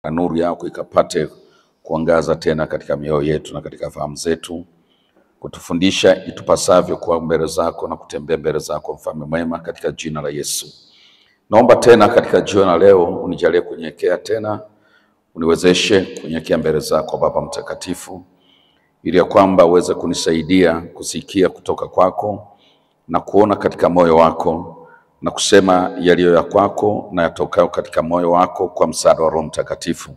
na nuru yako ikapate kuangaza tena katika mioyo yetu na katika fahamu zetu, kutufundisha itupasavyo kuwa mbele zako na kutembea mbele zako, mfalme mwema, katika jina la Yesu. Naomba tena katika jioni leo unijalie kunyenyekea tena, uniwezeshe kunyenyekea mbele zako Baba mtakatifu, ili ya kwamba uweze kunisaidia kusikia kutoka kwako na kuona katika moyo wako na kusema yaliyo ya kwako na yatokao katika moyo wako kwa msaada wa Roho Mtakatifu,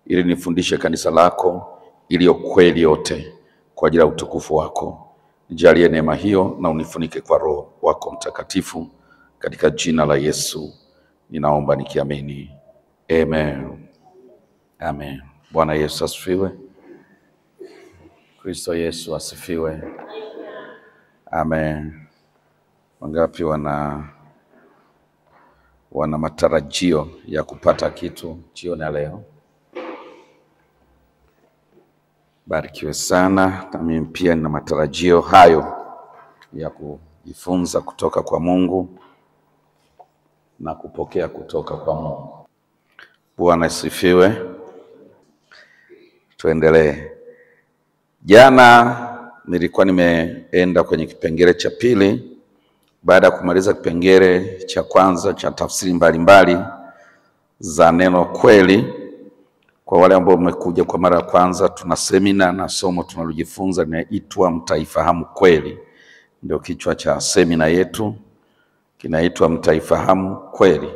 ili nifundishe kanisa lako iliyo kweli yote kwa ajili ya utukufu wako. Nijalie neema hiyo na unifunike kwa Roho wako Mtakatifu, katika jina la Yesu ninaomba nikiamini. Amen. Amen. Bwana Yesu asifiwe. Kristo Yesu asifiwe. Amen. Wangapi wana matarajio ya kupata kitu jioni ya leo? Barikiwe sana. Na mimi pia nina matarajio hayo ya kujifunza kutoka kwa Mungu na kupokea kutoka kwa Mungu. Bwana asifiwe. Tuendelee. Jana nilikuwa nimeenda kwenye kipengele cha pili baada ya kumaliza kipengele cha kwanza cha tafsiri mbalimbali za neno kweli. Kwa wale ambao mmekuja kwa mara ya kwanza, tuna semina na somo tunalojifunza linaitwa Mtaifahamu Kweli. Ndio kichwa cha semina yetu, kinaitwa Mtaifahamu Kweli.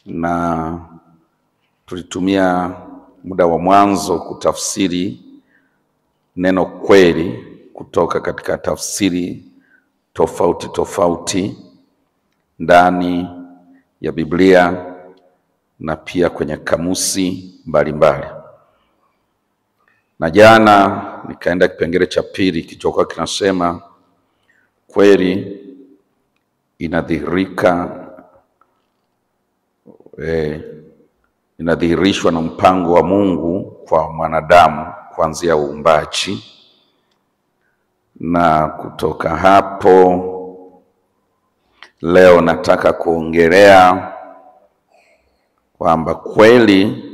Na tulitumia muda wa mwanzo kutafsiri neno kweli kutoka katika tafsiri tofauti tofauti ndani ya Biblia na pia kwenye kamusi mbalimbali. Na jana nikaenda kipengele cha pili kilichokuwa kinasema kweli inadhihirishwa na mpango wa Mungu kwa mwanadamu kuanzia uumbaji. Na kutoka hapo leo nataka kuongelea kwamba kweli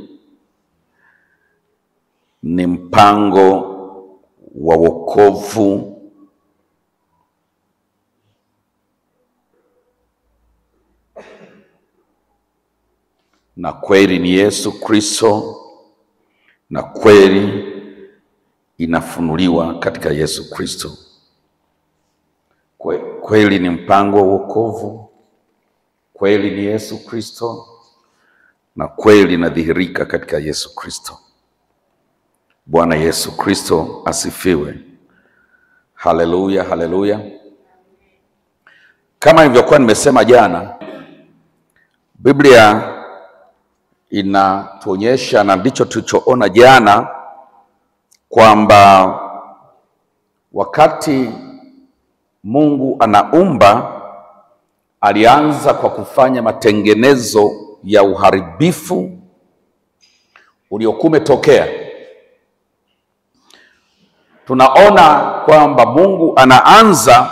ni mpango wa wokovu na kweli ni Yesu Kristo, na kweli inafunuliwa katika Yesu Kristo. Kweli ni mpango wa wokovu, kweli ni Yesu Kristo, na kweli inadhihirika katika Yesu Kristo. Bwana Yesu Kristo asifiwe. Haleluya, haleluya. Kama nilivyokuwa nimesema jana, Biblia inatuonyesha, na ndicho tulichoona jana, kwamba wakati Mungu anaumba, alianza kwa kufanya matengenezo ya uharibifu uliokuwa umetokea. Tunaona kwamba Mungu anaanza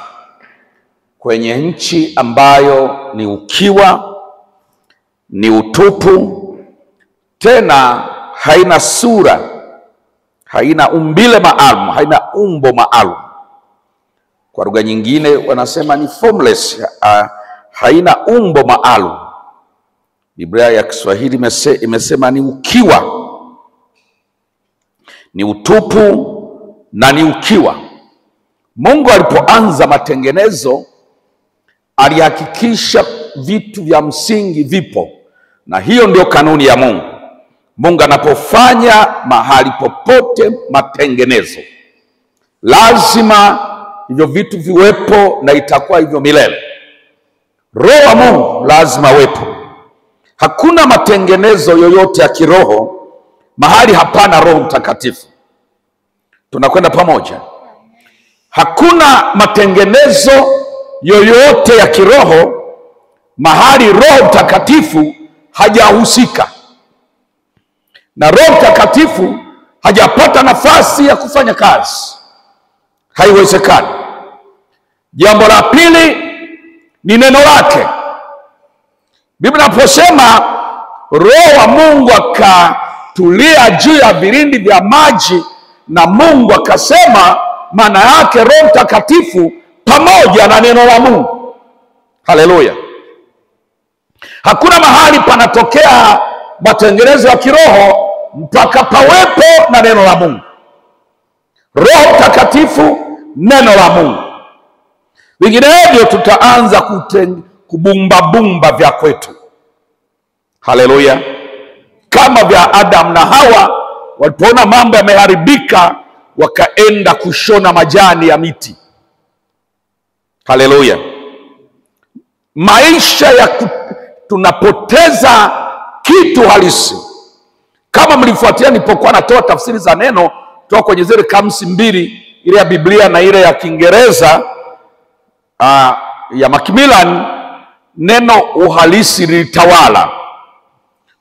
kwenye nchi ambayo ni ukiwa, ni utupu, tena haina sura, haina umbile maalum, haina umbo maalum. Kwa lugha nyingine wanasema ni formless, haina umbo maalum. Biblia ya Kiswahili imesema ni ukiwa, ni utupu na ni ukiwa. Mungu alipoanza matengenezo alihakikisha vitu vya msingi vipo, na hiyo ndio kanuni ya Mungu. Mungu anapofanya mahali popote matengenezo, lazima hivyo vitu viwepo na itakuwa hivyo milele. Roho wa Mungu lazima wepo. Hakuna matengenezo yoyote ya kiroho mahali hapana Roho Mtakatifu. Tunakwenda pamoja? Hakuna matengenezo yoyote ya kiroho mahali Roho Mtakatifu hajahusika, na Roho Mtakatifu hajapata nafasi ya kufanya kazi. Haiwezekani. Jambo la pili ni neno lake. Biblia inaposema Roho wa Mungu akatulia juu ya vilindi vya maji, na Mungu akasema, maana yake Roho Mtakatifu pamoja na neno la Mungu. Haleluya! Hakuna mahali panatokea matengenezo ya kiroho mpaka pawepo na neno la Mungu. Roho Mtakatifu, neno la Mungu. Vinginevyo tutaanza kubumbabumba vya kwetu. Haleluya! Kama vya Adam na Hawa, walipoona mambo yameharibika wakaenda kushona majani ya miti. Haleluya! Maisha ya tunapoteza kitu halisi. Kama mlifuatia nilipokuwa natoa tafsiri za neno kutoka kwenye zile kamusi mbili, ile ya Biblia na ile ya Kiingereza ya Macmillan, neno uhalisi lilitawala.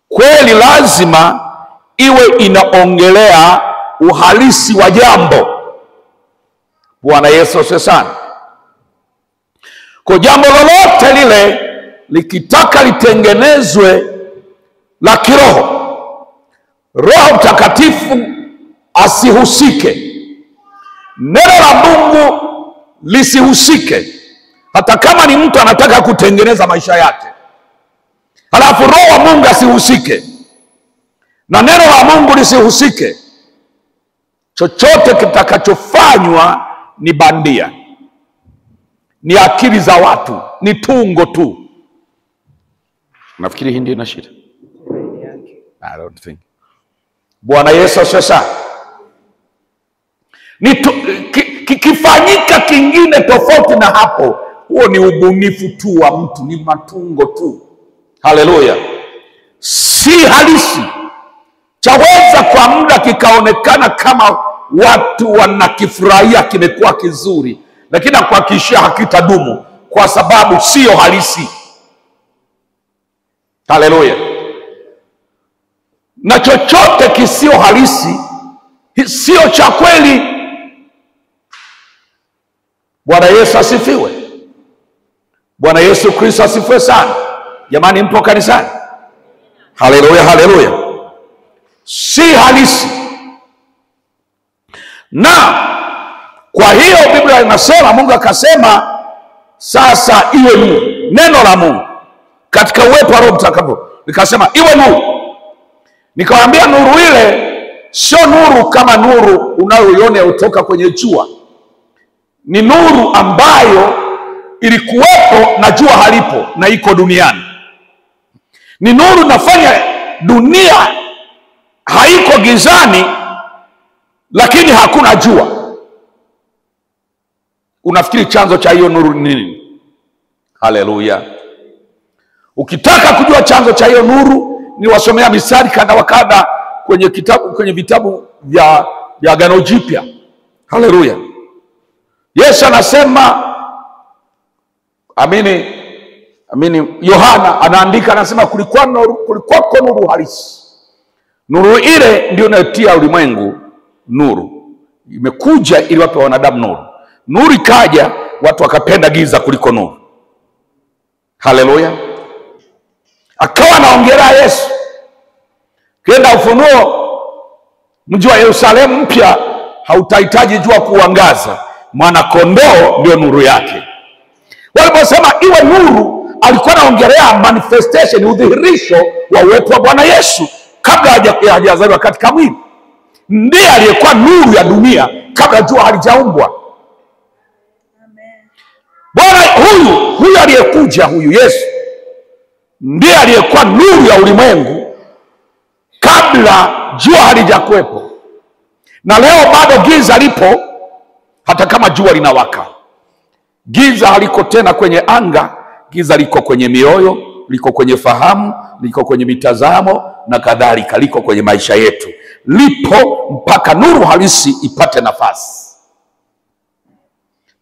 Kweli lazima iwe inaongelea uhalisi wa jambo. Bwana Yesu asifiwe sana. Kwa jambo lolote lile likitaka litengenezwe la kiroho, Roho Mtakatifu asihusike, neno la Mungu lisihusike. Hata kama ni mtu anataka kutengeneza maisha yake, halafu Roho wa Mungu asihusike na neno la Mungu lisihusike, chochote kitakachofanywa ni bandia, ni akili za watu, ni tungo tu. Nafikiri hii ndio ina shida. I don't think. Bwana Yesu asifiwe. Kifanyika kingine tofauti na hapo, huo ni ubunifu tu wa mtu, ni matungo tu. Haleluya! Si halisi. Chaweza kwa muda kikaonekana kama watu wanakifurahia, kimekuwa kizuri, lakini kuhakikishia hakitadumu, kwa sababu sio halisi. Haleluya! Na chochote kisio halisi sio cha kweli. Bwana Yesu asifiwe. Bwana Yesu Kristo asifiwe sana. Jamani, mpo kanisani? Haleluya, haleluya. Si halisi. Na kwa hiyo Biblia inasema, Mungu akasema sasa iwe nuru. Neno la Mungu katika uwepo wa Roho Mtakatifu likasema iwe nuru. Nikawaambia nuru ile sio nuru kama nuru unayoiona kutoka kwenye jua. Ni nuru ambayo ilikuwepo na jua halipo na iko duniani. Ni nuru inafanya dunia haiko gizani, lakini hakuna jua. Unafikiri chanzo cha hiyo nuru ni nini? Haleluya. Ukitaka kujua chanzo cha hiyo nuru, ni wasomea misali kadha wa kadha kwenye vitabu vya Agano Jipya. Haleluya. Yesu anasema, amini Yohana anaandika, anasema kulikuwa nuru halisi. Nuru ile ndio inayotia ulimwengu nuru. Imekuja ili wape wanadamu nuru. Nuru ikaja, watu wakapenda giza kuliko nuru. Haleluya. Akawa anaongelea Yesu. Kienda Ufunuo, mji wa Yerusalemu mpya hautahitaji jua kuangaza, mwana kondoo ndio nuru yake. Waliposema iwe nuru, alikuwa anaongelea manifestation, udhihirisho wa uwepo wa Bwana Yesu kabla hajazaliwa katika mwili. Ndiye aliyekuwa nuru ya dunia kabla jua halijaumbwa. Bwana huyu aliyekuja, huyu Yesu ndiye aliyekuwa nuru ya ulimwengu kabla jua halijakuwepo. Na leo bado giza lipo, hata kama jua linawaka. Giza haliko tena kwenye anga, giza liko kwenye mioyo, liko kwenye fahamu, liko kwenye mitazamo na kadhalika, liko kwenye maisha yetu. Lipo mpaka nuru halisi ipate nafasi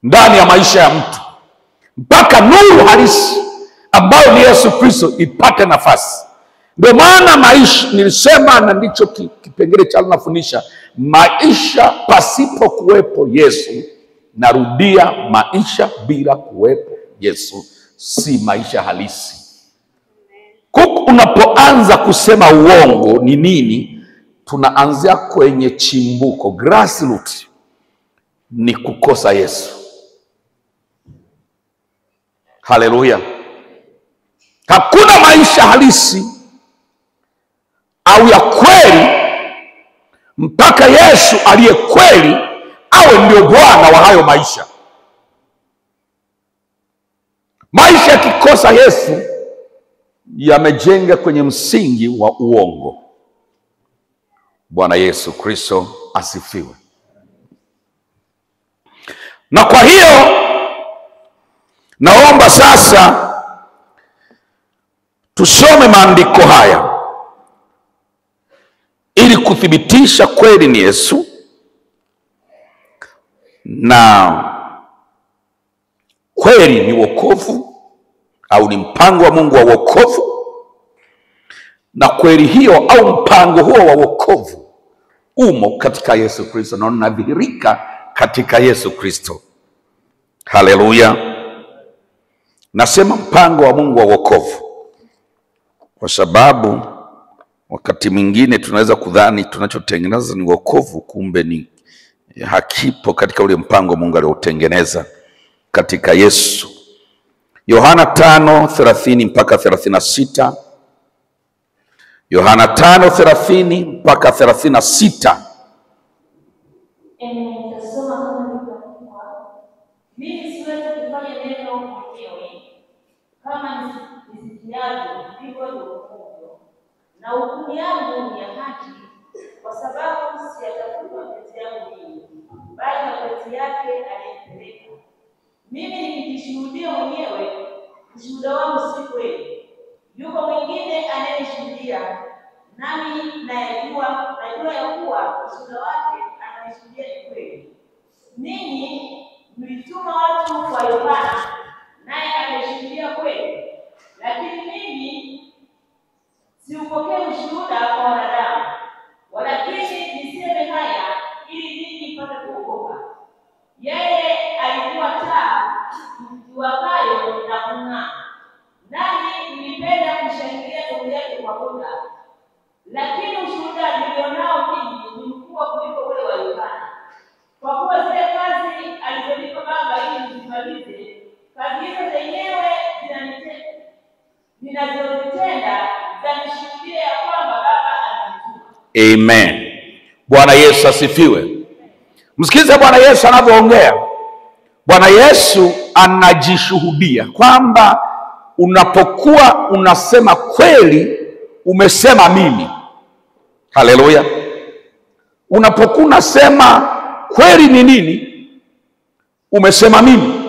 ndani ya maisha ya mtu, mpaka nuru halisi ambayo ni Yesu Kristo ipate nafasi. Ndio maana maisha, nilisema na ndicho kipengele cha nafundisha, maisha pasipo kuwepo Yesu, narudia, maisha bila kuwepo Yesu si maisha halisi. Unapoanza kusema uongo ni nini? Tunaanzia kwenye chimbuko, grassroots ni kukosa Yesu. Haleluya. Hakuna maisha halisi au ya kweli mpaka Yesu aliye kweli awe ndio Bwana wa hayo maisha. Maisha yakikosa Yesu yamejenga kwenye msingi wa uongo. Bwana Yesu Kristo asifiwe. Na kwa hiyo naomba sasa tusome maandiko haya ili kuthibitisha kweli ni Yesu na kweli ni wokovu au ni mpango wa Mungu wa wokovu, na kweli hiyo au mpango huo wa wokovu umo katika Yesu Kristo na unadhihirika katika Yesu Kristo. Haleluya. Nasema mpango wa Mungu wa wokovu kwa sababu wakati mwingine tunaweza kudhani tunachotengeneza ni wokovu, kumbe ni hakipo katika ule mpango wa Mungu aliotengeneza katika Yesu. Yohana 5:30 mpaka 36. Yohana 5:30 mpaka 36. Nitasoma kama nilivyokuwa. Mimi siwezi kufanya neno mwenyewe, kama nisikiavyo ndivyo nilivyo, na hukumu yangu ni ya haki, kwa sababu siyatafuta mapenzi yangu mimi, bali mapenzi yake aliyenipeleka. Mimi nikijishuhudia mwenyewe, ushuhuda wangu si kweli. Yuko mwingine anayenishuhudia, nami najua ya kuwa ushuhuda wake ananishuhudia ni kweli. Ninyi mlituma watu kwa Yohana, naye ameshuhudia kweli. Lakini mimi siupokee ushuhuda kwa wanadamu, walakini niseme haya ili ninyi mpate kuokoka. Yeye alikuwa taa iwakayo na kung'aa, nami nilipenda kushangilia nuru yake kwa muda. Lakini ushuhuda nilionao mimi ni mkubwa kuliko ule wa Yohana, kwa kuwa zile kazi alizonipa Baba ili nizimalize, kazi hizo zenyewe ninazozitenda zanishuhudia ya kwamba Baba amenituma. Amen. Bwana Yesu asifiwe. Msikize Bwana Yesu anavyoongea. Bwana Yesu anajishuhudia kwamba unapokuwa unasema kweli, umesema mimi. Haleluya. Unapokuwa unasema kweli ni nini? Umesema mimi.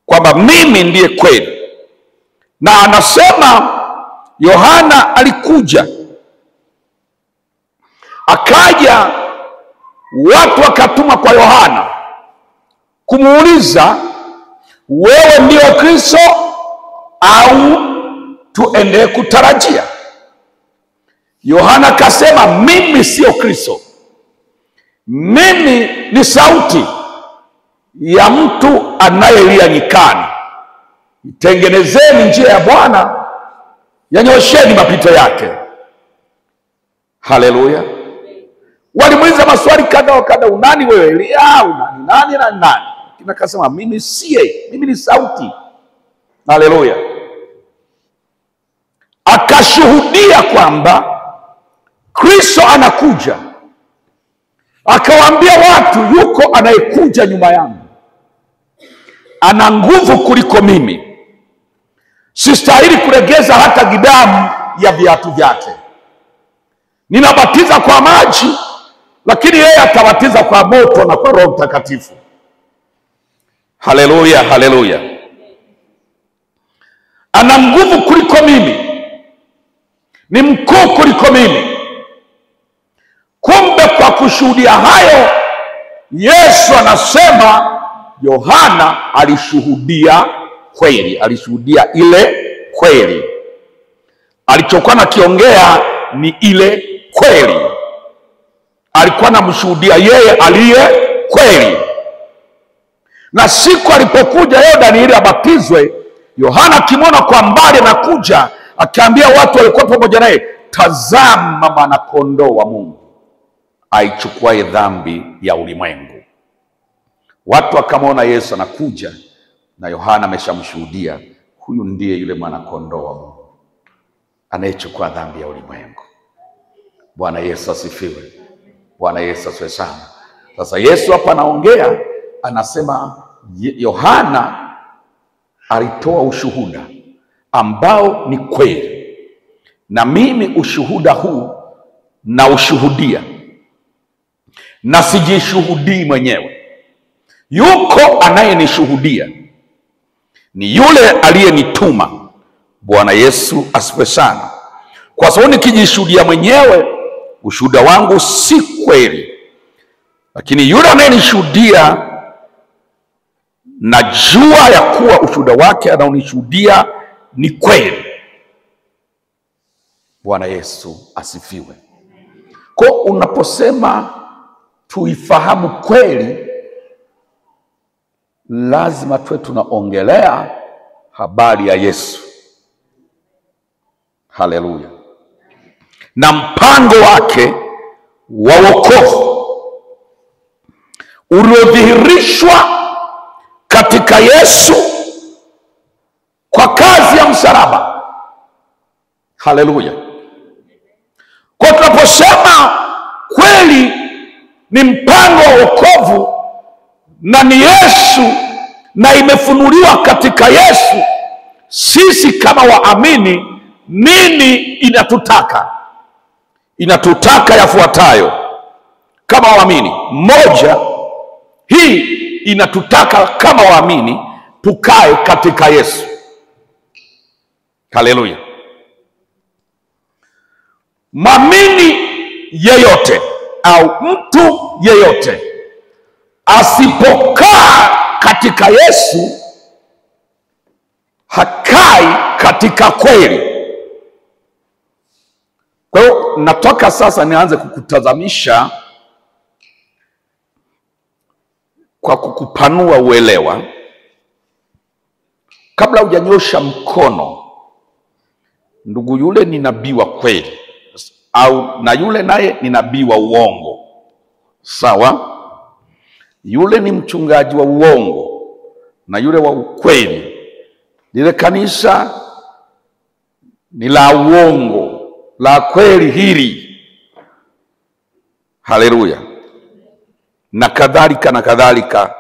Kwamba mimi ndiye kweli. Na anasema Yohana alikuja, akaja, watu wakatuma kwa Yohana kumuuliza, wewe ndio Kristo au tuendelee kutarajia? Yohana akasema, mimi sio Kristo, mimi ni sauti ya mtu anayelia nyikani, itengenezeni njia ya Bwana, yanyosheni mapito yake. Haleluya. Walimuuliza maswali kadha wa kadha, unani wewe Elia, unani nani na nani? Akasema, mimi siye, mimi ni sauti. Haleluya. Akashuhudia kwamba Kristo anakuja. Akawaambia watu, yuko anayekuja nyuma yangu, ana nguvu kuliko mimi, sistahili kulegeza hata gidamu ya viatu vyake. Ninabatiza kwa maji, lakini yeye atabatiza kwa moto na kwa Roho Mtakatifu. Haleluya, haleluya. Ana nguvu kuliko mimi, ni mkuu kuliko mimi. Kumbe kwa kushuhudia hayo, Yesu anasema Yohana alishuhudia kweli, alishuhudia ile kweli. Alichokuwa nakiongea ni ile kweli. Alikuwa anamshuhudia yeye aliye kweli. Na siku alipokuja Yordani ili abatizwe, Yohana akimwona kwa mbali anakuja, akiambia watu walikuwa pamoja naye, tazama mwana-kondoo wa Mungu aichukuaye dhambi ya ulimwengu. Watu wakamwona Yesu anakuja, na Yohana ameshamshuhudia, huyu ndiye yule mwana-kondoo wa Mungu anayechukua dhambi ya ulimwengu. Bwana Yesu asifiwe. Bwana Yesu asifiwe sana. Sasa Yesu hapa anaongea, anasema Yohana alitoa ushuhuda ambao ni kweli, na mimi ushuhuda huu na ushuhudia, na sijishuhudii mwenyewe. Yuko anayenishuhudia, ni yule aliyenituma. Bwana Yesu asifiwe sana. Kwa sababu nikijishuhudia mwenyewe, ushuhuda wangu si kweli, lakini yule anayenishuhudia, najua ya kuwa ushuhuda wake anaonishuhudia ni kweli. Bwana Yesu asifiwe. Kwa unaposema tuifahamu kweli, lazima tuwe tunaongelea habari ya Yesu. Haleluya. Na mpango wake wa wokovu uliodhihirishwa katika Yesu kwa kazi ya msalaba. Haleluya. Kwa tunaposema kweli ni mpango wa wokovu na ni Yesu, na imefunuliwa katika Yesu, sisi kama waamini, nini inatutaka? Inatutaka yafuatayo kama waamini. Moja, hii inatutaka kama waamini tukae katika Yesu. Haleluya. Mwamini yeyote au mtu yeyote asipokaa katika Yesu, hakai katika kweli. Kwa hiyo natoka sasa nianze kukutazamisha kwa kukupanua uelewa. Kabla hujanyosha mkono, ndugu yule ni nabii wa kweli, au na yule naye ni nabii wa uongo, sawa? Yule ni mchungaji wa uongo na yule wa ukweli. Lile kanisa ni la uongo, la kweli hili. Haleluya. Na kadhalika na kadhalika,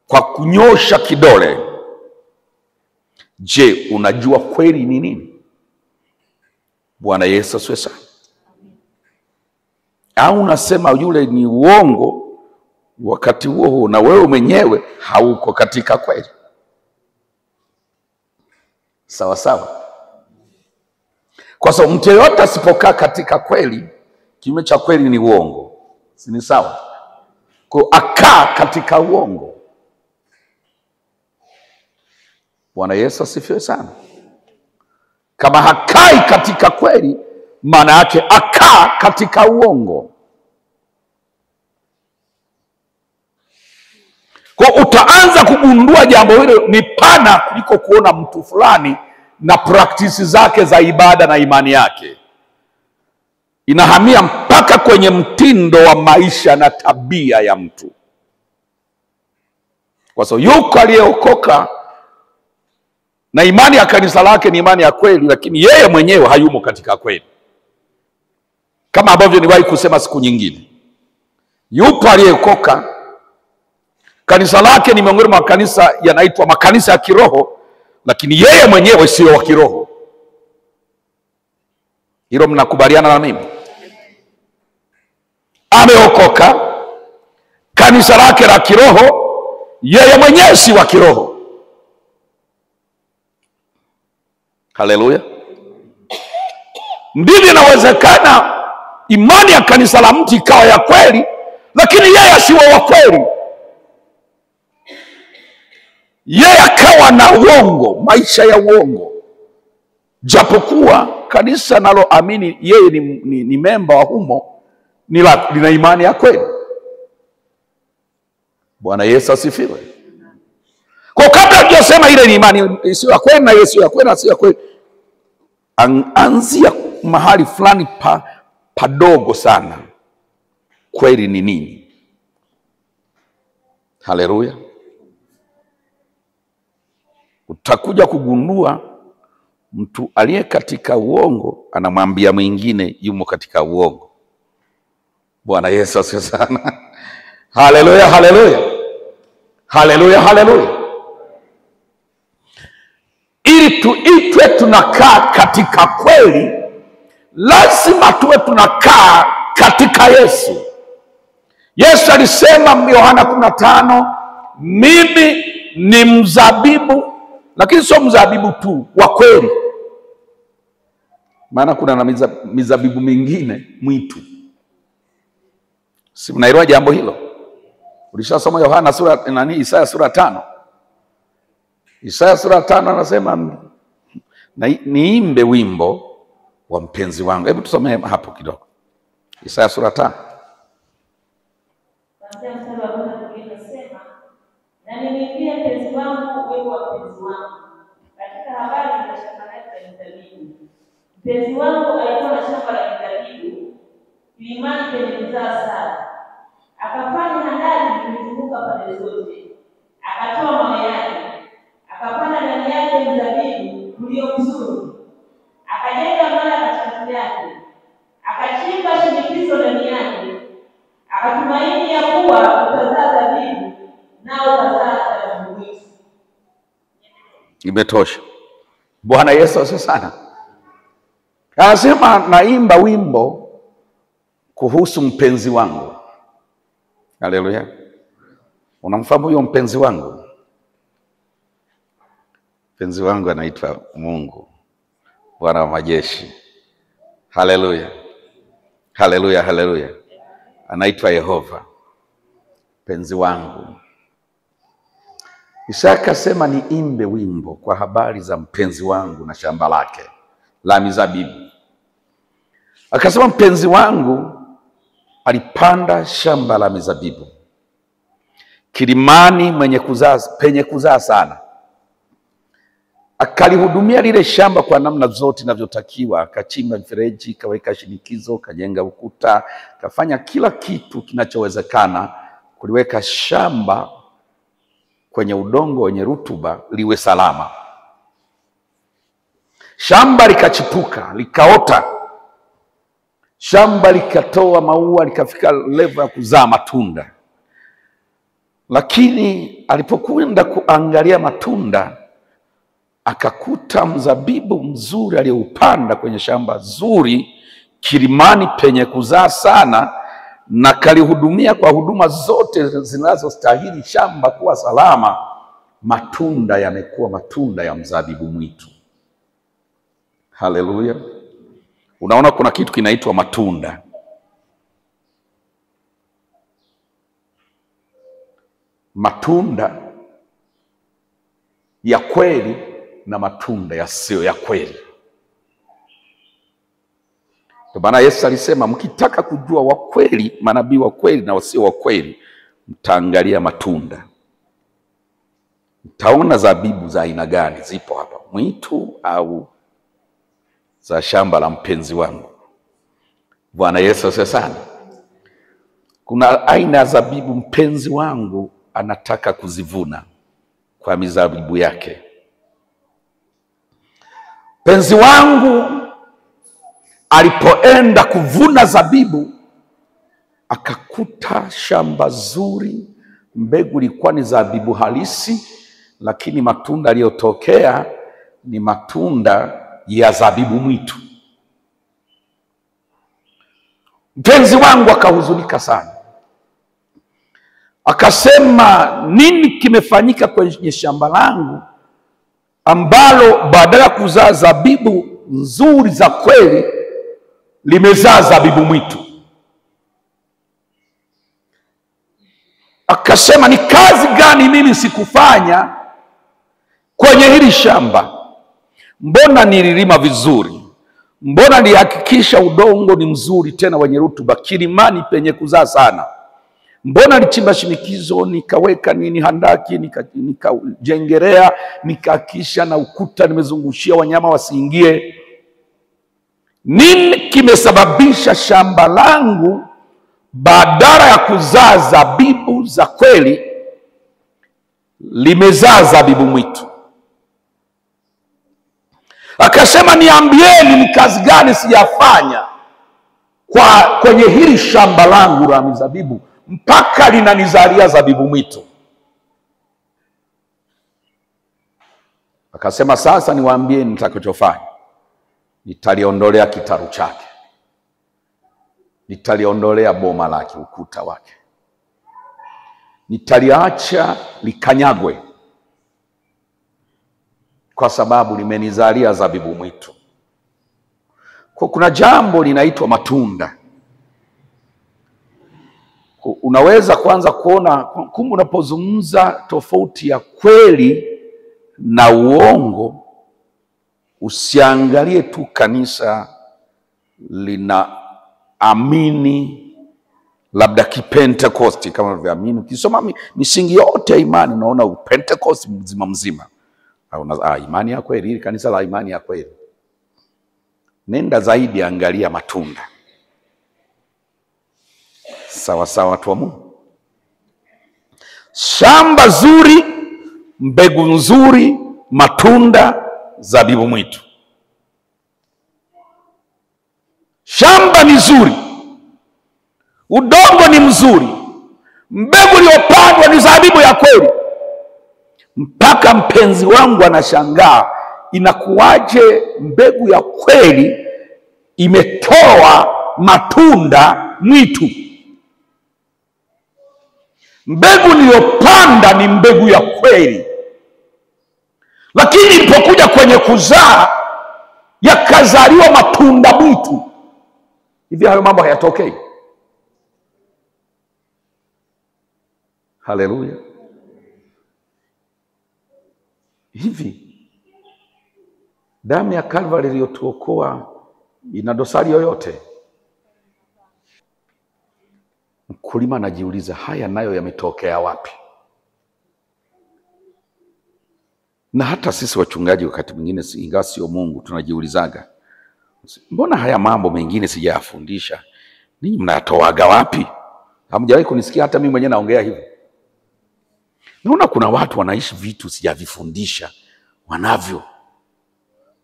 kwa kunyosha kidole. Je, unajua kweli ni nini? Bwana Yesu asifiwe sana. Au unasema yule ni uongo, wakati huo na wewe mwenyewe hauko katika kweli? Sawa sawa. Kwa sababu mtu yeyote asipokaa katika kweli, kinyume cha kweli ni uongo. Si ni sawa? Kwa akaa katika uongo. Bwana Yesu asifiwe sana. Kama hakai katika kweli, maana yake akaa katika uongo. Kwa utaanza kugundua jambo hilo ni pana kuliko kuona mtu fulani na praktisi zake za ibada na imani yake. Inahamia mpaka kwenye mtindo wa maisha na tabia ya mtu. Kwa sababu yuko aliyeokoka na imani ya kanisa lake ni imani ya kweli, lakini yeye mwenyewe hayumo katika kweli. Kama ambavyo niwahi kusema siku nyingine, yupo aliyeokoka, kanisa lake ni miongoni mwa kanisa yanaitwa makanisa ya kiroho, lakini yeye mwenyewe sio wa kiroho. Hilo mnakubaliana na mimi? Ameokoka, kanisa lake la kiroho, yeye mwenyewe si wa kiroho. Haleluya. Ndivyo inawezekana imani ya kanisa la mtu ikawa ya kweli, lakini yeye asiwe wa kweli. Yeye akawa na uongo, maisha ya uongo, japokuwa kanisa naloamini yeye ni memba wa humo lina imani ya kweli. Bwana Yesu asifiwe. Kwa kabla hujasema ile ni imani isiyo ya kweli na ile sio ya kweli na sio ya kweli, anzia mahali fulani padogo sana. Kweli ni nini? Haleluya. Utakuja kugundua mtu aliye katika uongo anamwambia mwingine yumo katika uongo. Bwana Yesu asifiwe sana. Haleluya, haleluya. Haleluya, haleluya. Ili tuitwe tunakaa katika kweli, lazima tuwe tunakaa katika Yesu. Yesu alisema Yohana 15, mimi ni mzabibu, lakini sio mzabibu tu wa kweli. Maana kuna na mizabibu mingine mwitu. Si mnaelewa jambo hilo? Ulishasoma Yohana Isaya sura 5. Isaya sura 5 anasema niimbe wimbo wa mpenzi wangu. Hebu tusome hapo kidogo. Isaya sura 5. Na nimeimbia mpenzi wangu wimbo wa mpenzi wangu katika habari za shamba lake la mizabibu. Mpenzi wangu alikuwa na shamba la mizabibu vilimani penye kuzaa sana. Akafanya handaki kulizunguka pande zote, akatoa mawe yake, akapanda ndani yake mzabibu ulio mzuri, akajenga mnara katikati yake, akachimba shinikizo ndani yake, akatumaini ya kuwa utazaa zabibu, nao utazaa zabibu mwitu. Imetosha. Bwana Yesu asifiwe sana. Anasema naimba wimbo kuhusu mpenzi wangu. Haleluya. Unamfahamu huyo mpenzi wangu? Mpenzi wangu anaitwa Mungu, Bwana wa majeshi. Haleluya. Haleluya, haleluya. Anaitwa Yehova. Mpenzi wangu. Isaya akasema niimbe wimbo kwa habari za mpenzi wangu na shamba lake la mizabibu. Akasema mpenzi wangu alipanda shamba la mizabibu kilimani penye kuzaa sana. Akalihudumia lile shamba kwa namna zote inavyotakiwa. Akachimba mfereji, kaweka shinikizo, kajenga ukuta, kafanya kila kitu kinachowezekana kuliweka shamba kwenye udongo wenye rutuba liwe salama. Shamba likachipuka, likaota. Shamba likatoa maua, likafika level ya kuzaa matunda. Lakini alipokwenda kuangalia matunda, akakuta mzabibu mzuri aliyoupanda kwenye shamba zuri kilimani penye kuzaa sana, na kalihudumia kwa huduma zote zinazostahili shamba kuwa salama. Matunda yamekuwa matunda ya mzabibu mwitu. Haleluya. Unaona kuna kitu kinaitwa matunda. Matunda ya kweli na matunda yasiyo ya kweli. Kwa maana Yesu alisema mkitaka kujua wa kweli, manabii wa kweli na wasio wa kweli, mtaangalia matunda. Mtaona zabibu za aina gani zipo hapa, mwitu au za shamba la mpenzi wangu. Bwana Yesu asifiwe sana. Kuna aina ya zabibu mpenzi wangu anataka kuzivuna kwa mizabibu yake. Mpenzi wangu alipoenda kuvuna zabibu, akakuta shamba zuri, mbegu ilikuwa ni zabibu halisi, lakini matunda yaliyotokea ni matunda ya zabibu mwitu. Mpenzi wangu akahuzunika sana. Akasema nini kimefanyika kwenye shamba langu ambalo badala ya kuzaa zabibu nzuri za kweli limezaa zabibu mwitu? Akasema ni kazi gani mimi sikufanya kwenye hili shamba? Mbona nililima vizuri? Mbona nilihakikisha udongo ni mzuri tena wenye rutuba kilimani penye kuzaa sana? Mbona alichimba shinikizo, nikaweka nini handaki, nikajengerea, nikahakisha na ukuta nimezungushia wanyama wasiingie. Nini kimesababisha shamba langu badala ya kuzaa zabibu za kweli limezaa zabibu mwitu? Akasema, niambieni ni kazi gani sijafanya kwenye hili shamba langu la mizabibu mpaka linanizalia zabibu mwitu? Akasema, sasa niwaambie nitakachofanya. Nitaliondolea kitaru chake, nitaliondolea boma lake, ukuta wake, nitaliacha likanyagwe, kwa sababu limenizalia zabibu mwitu. Kwa kuna jambo linaitwa matunda. Unaweza kwanza kuona kumbe unapozungumza tofauti ya kweli na uongo, usiangalie tu kanisa linaamini labda kipentekosti kama unavyoamini. Ukisoma misingi yote ya imani unaona upentekosti mzima mzima. Imani ya kweli, hili kanisa la imani ya kweli. Nenda zaidi, angalia matunda. Sawa sawa, watu wa Mungu. Shamba zuri, mbegu nzuri, matunda, zabibu mwitu. Shamba ni zuri, udongo ni mzuri, mbegu iliyopandwa ni zabibu ya kweli. Mpaka mpenzi wangu anashangaa, inakuwaje mbegu ya kweli imetoa matunda mwitu? Mbegu niliyopanda ni mbegu ya kweli, lakini ilipokuja kwenye kuzaa yakazaliwa matunda mwitu. Hivi hayo mambo hayatokei? Haleluya! Hivi damu ya Kalvari iliyotuokoa ina dosari yoyote? Mkulima anajiuliza, haya nayo yametokea wapi? Na hata sisi wachungaji wakati mwingine, ingawa sio Mungu, tunajiulizaga, mbona haya mambo mengine sijayafundisha? Ninyi mnayatoaga wapi? Hamjawahi kunisikia hata mimi mwenyewe naongea hivi. Naona kuna watu wanaishi vitu sijavifundisha wanavyo,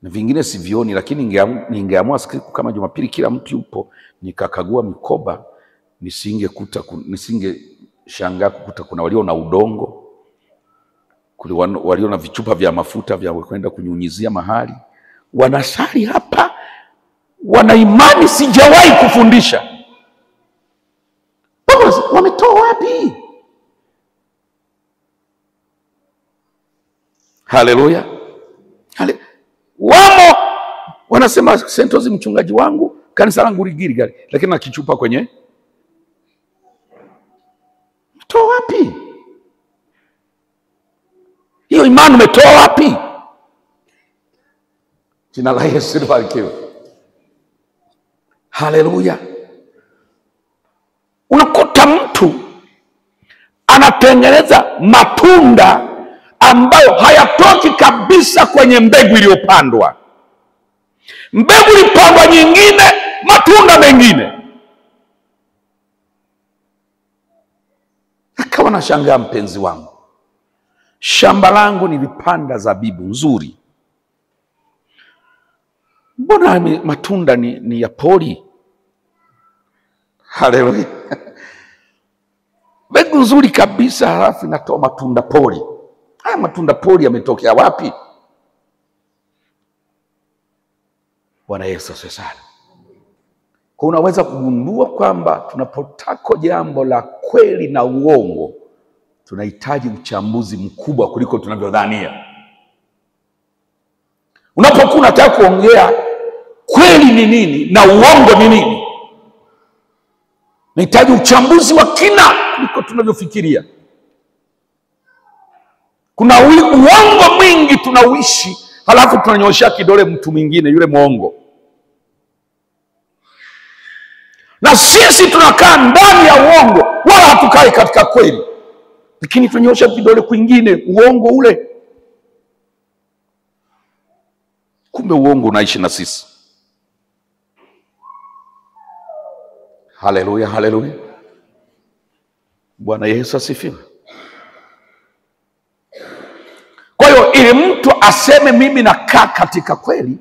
na vingine sivioni. Lakini ningeamua siku kama Jumapili kila mtu yupo, nikakagua mikoba, nisingeshangaa kukuta kuna walio na udongo, walio na vichupa vya mafuta vya kwenda kunyunyizia mahali, wanasali hapa, wana imani sijawahi kufundisha. Wametoa wapi? Haleluya! Wamo wanasema Sentozi mchungaji wangu, kanisa langu Ligirigari, lakini na kichupa kwenye. Umetoa wapi? Hiyo imani umetoa wapi? Jina la Yesu libarikiwe. Haleluya! Unakuta mtu anatengeneza matunda ambayo hayatoki kabisa kwenye mbegu iliyopandwa. Mbegu ilipandwa nyingine, matunda mengine. Akawa nashangaa, mpenzi wangu, shamba langu nilipanda zabibu nzuri, mbona matunda ni ya pori? Haleluya! Mbegu nzuri kabisa, halafu inatoa matunda pori. Haya matunda pori yametokea wapi? Bwana Yesu asifiwe sana. Kwa unaweza kugundua kwamba tunapotaka jambo la kweli na uongo, tunahitaji uchambuzi mkubwa kuliko tunavyodhania. Unapokuwa unataka kuongea kweli ni nini na uongo ni nini, unahitaji uchambuzi wa kina kuliko tunavyofikiria. Kuna uongo mwingi tunauishi, halafu tunanyoshia kidole mtu mwingine, yule mwongo. Na sisi tunakaa ndani ya uongo, wala hatukai katika kweli, lakini tunanyosha vidole kwingine, uongo ule. Kumbe uongo unaishi na sisi. Haleluya, haleluya. Bwana Yesu asifiwe. Kwa hiyo ili mtu aseme mimi nakaa katika kweli,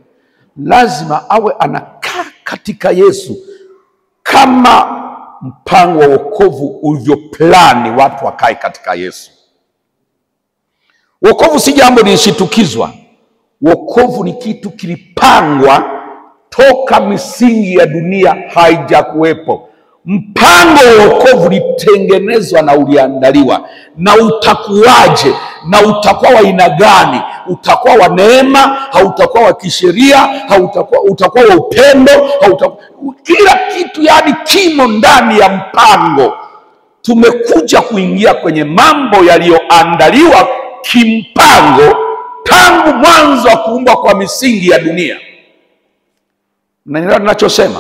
lazima awe anakaa katika Yesu, kama mpango wa wokovu ulivyoplani watu wakae katika Yesu. Wokovu si jambo lilishitukizwa. Wokovu ni kitu kilipangwa toka misingi ya dunia haijakuwepo. Mpango wa wokovu ulitengenezwa na uliandaliwa. Na utakuwaje? Na utakuwa wa aina gani? Utakuwa wa neema, hautakuwa wa kisheria, utakuwa wa upendo, kila kitu yani kimo ndani ya mpango. Tumekuja kuingia kwenye mambo yaliyoandaliwa kimpango tangu mwanzo wa kuumbwa kwa misingi ya dunia. Mnaelewa ninachosema?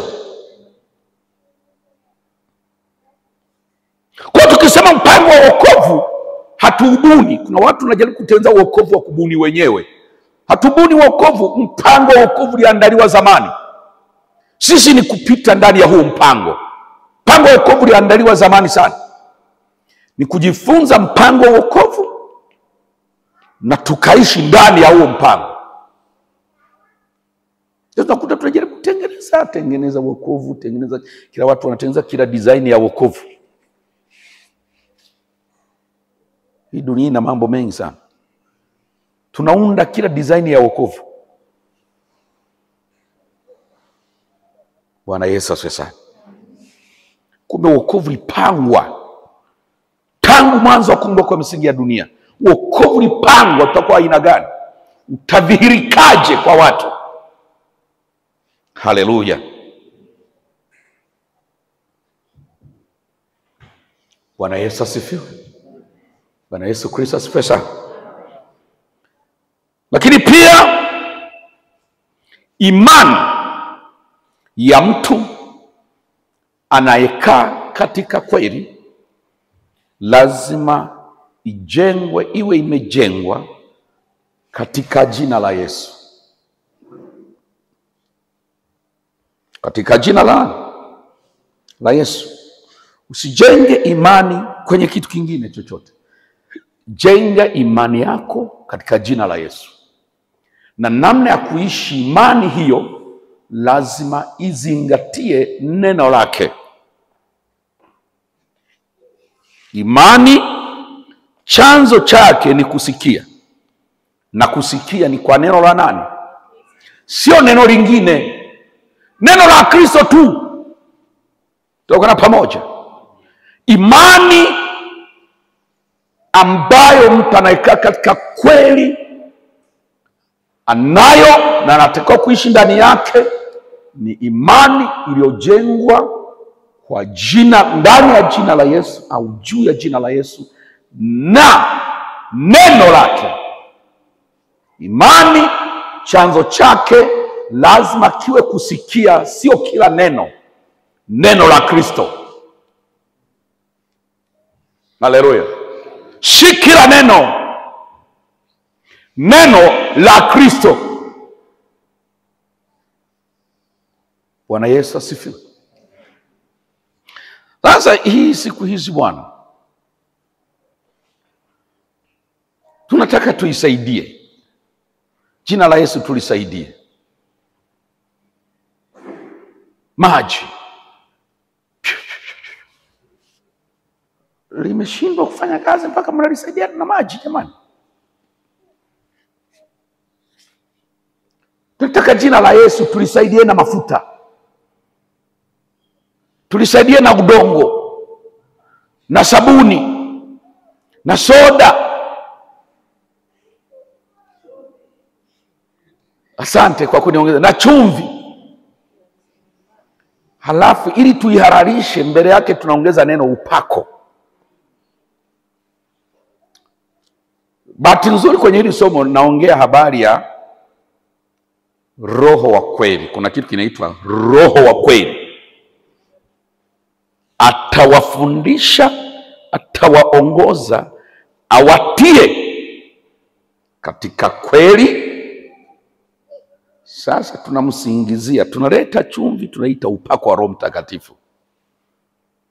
Kwa tukisema mpango wa wokovu, hatuubuni. Kuna watu wanajaribu kutengeneza wokovu wa kubuni wenyewe. Hatubuni wokovu. Mpango wa wokovu uliandaliwa zamani. Sisi ni kupita ndani ya huo mpango. Mpango wa wokovu uliandaliwa zamani sana. Ni kujifunza mpango wa wokovu na tukaishi ndani ya huo mpango. Tunakuta tunajaribu tengeneza wokovu, kila watu wanatengeneza kila design ya wokovu. Hii dunia ina mambo mengi sana. Tunaunda kila design ya wokovu. Bwana Yesu asifiwe sana. Kumbe wokovu ulipangwa tangu mwanzo wa kuumbwa kwa misingi ya dunia. Wokovu ulipangwa utakuwa aina gani, utadhihirikaje kwa watu. Haleluya. Bwana Yesu asifiwe. Bwana Yesu Kristo asifiwe sana. Lakini pia imani ya mtu anayekaa katika kweli lazima ijengwe, iwe imejengwa katika jina la Yesu. Katika jina la Yesu. Usijenge imani kwenye kitu kingine chochote. Jenga imani yako katika jina la Yesu. Na namna ya kuishi imani hiyo lazima izingatie neno lake. Imani chanzo chake ni kusikia. Na kusikia ni kwa neno la nani? Sio neno lingine. Neno la Kristo tu. Tutakuwa pamoja. Imani ambayo mtu anayekaa katika kweli anayo na anatakiwa kuishi ndani yake ni imani iliyojengwa kwa jina, ndani ya jina la Yesu au juu ya jina la Yesu na neno lake. Imani chanzo chake lazima kiwe kusikia, sio kila neno. Neno la Kristo. Haleluya. Si kila neno. Neno la Kristo. Bwana Yesu asifiwe. Sasa hii siku hizi Bwana, tunataka tuisaidie. Jina la Yesu tulisaidie. Maji limeshindwa kufanya kazi mpaka mnalisaidia na maji jamani. Tunataka jina la Yesu tulisaidie na mafuta. Tulisaidie na udongo, na sabuni, na soda. Asante kwa kuniongeza, na chumvi. Halafu ili tuihararishe, mbele yake tunaongeza neno upako. Bahati nzuri kwenye hili somo naongea habari ya roho wa kweli. Kuna kitu kinaitwa roho wa kweli. atawafundisha, atawaongoza, awatie katika kweli. Sasa tunamsingizia, tunaleta chumvi, tunaita upako wa Roho Mtakatifu.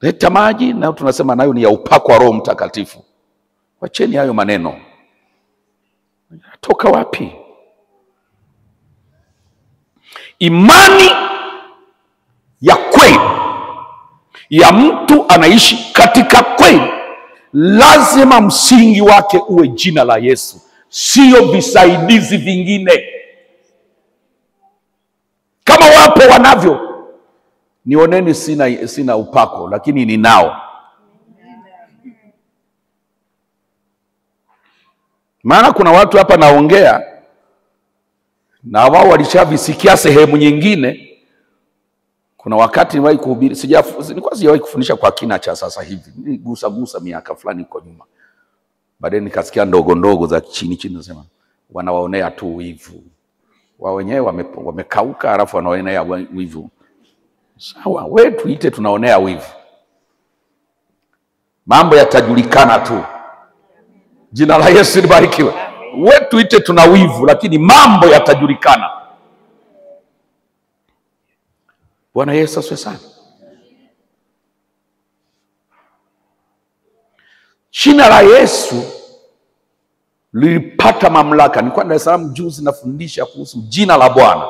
Leta maji, nayo tunasema nayo ni ya upako wa Roho Mtakatifu. Wacheni hayo maneno. Toka wapi? Imani ya kweli ya mtu anaishi katika kweli, lazima msingi wake uwe jina la Yesu, sio visaidizi vingine. Kama wapo wanavyo, nioneni. Sina upako, lakini ninao. Maana kuna watu hapa naongea na wao walishavisikia sehemu nyingine. Kuna wakati niwahi kuhubiri, sijawahi kufundisha kwa kina cha sasa hivi. Nigusa miaka fulani kwa nyuma. Baadaye nikasikia ndogo za chini nasema wanawaonea tu wivu. Wao wenyewe wamekauka, alafu wanaonea wivu. Sawa, wewe tuite tunaonea wivu. Mambo yatajulikana tu. Jina la Yesu libarikiwe. Wewe tuite tuna wivu, lakini mambo yatajulikana. Bwana Yesu asifiwe sana. Jina la Yesu lilipata mamlaka. Nilikuwa Dar es Salaam juzi nafundisha kuhusu jina la Bwana.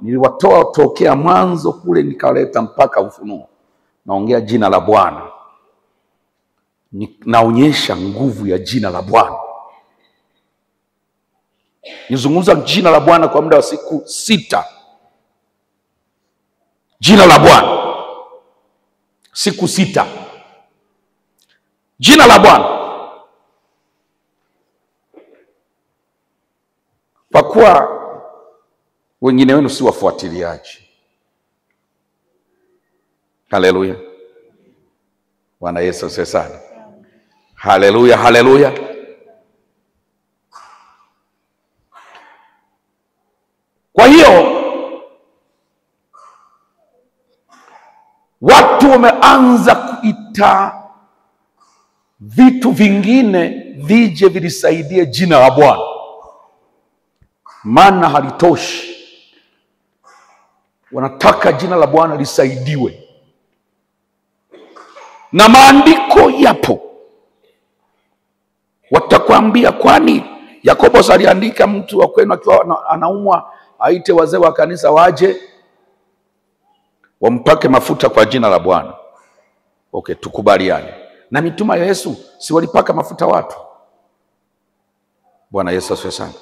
Niliwatoa tokea mwanzo kule nikaleta mpaka Ufunuo. Naongea jina la Bwana. Naonyesha nguvu ya jina la Bwana. Nizungumza jina la Bwana kwa muda wa siku 6. Jina la Bwana. Siku 6. Jina la Bwana. Kwa kuwa wengine wenu si wafuatiliaji. Haleluya. Bwana Yesu asifiwe sana. Haleluya, haleluya. Kwa hiyo watu wameanza kuita vitu vingine vije vilisaidie jina la Bwana, maana halitoshi. Wanataka jina la Bwana lisaidiwe na maandiko yapo. Watakwambia, kwani Yakobo aliandika mtu wa kwenu akiwa anaumwa aite wazee wa kanisa waje wampake mafuta kwa jina la Bwana. Okay, tukubaliane. Na mitume ya Yesu si walipaka mafuta watu? Bwana Yesu asifiwe sana.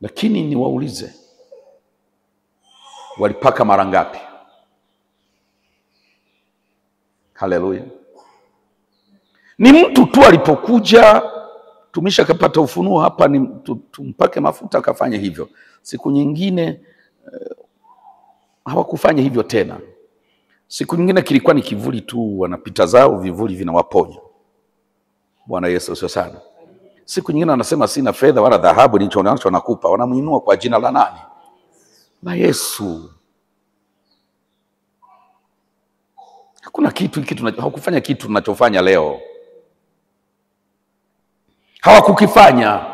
Lakini niwaulize, walipaka mara ngapi? Haleluya. Ni mtu tu alipokuja tumisha kapata ufunuo hapa ni tumpake mafuta akafanya hivyo. Siku nyingine hawakufanya hivyo tena. Siku nyingine kilikuwa ni kivuli tu, wanapita zao, vivuli vinawaponya. Bwana Yesu asifiwe sana. Siku nyingine anasema sina fedha wala dhahabu, nicho nacho nakupa. Wanamuinua kwa jina la nani? La Yesu. Hakuna kitu hawakufanya kitu tunachofanya leo. Hawakukifanya.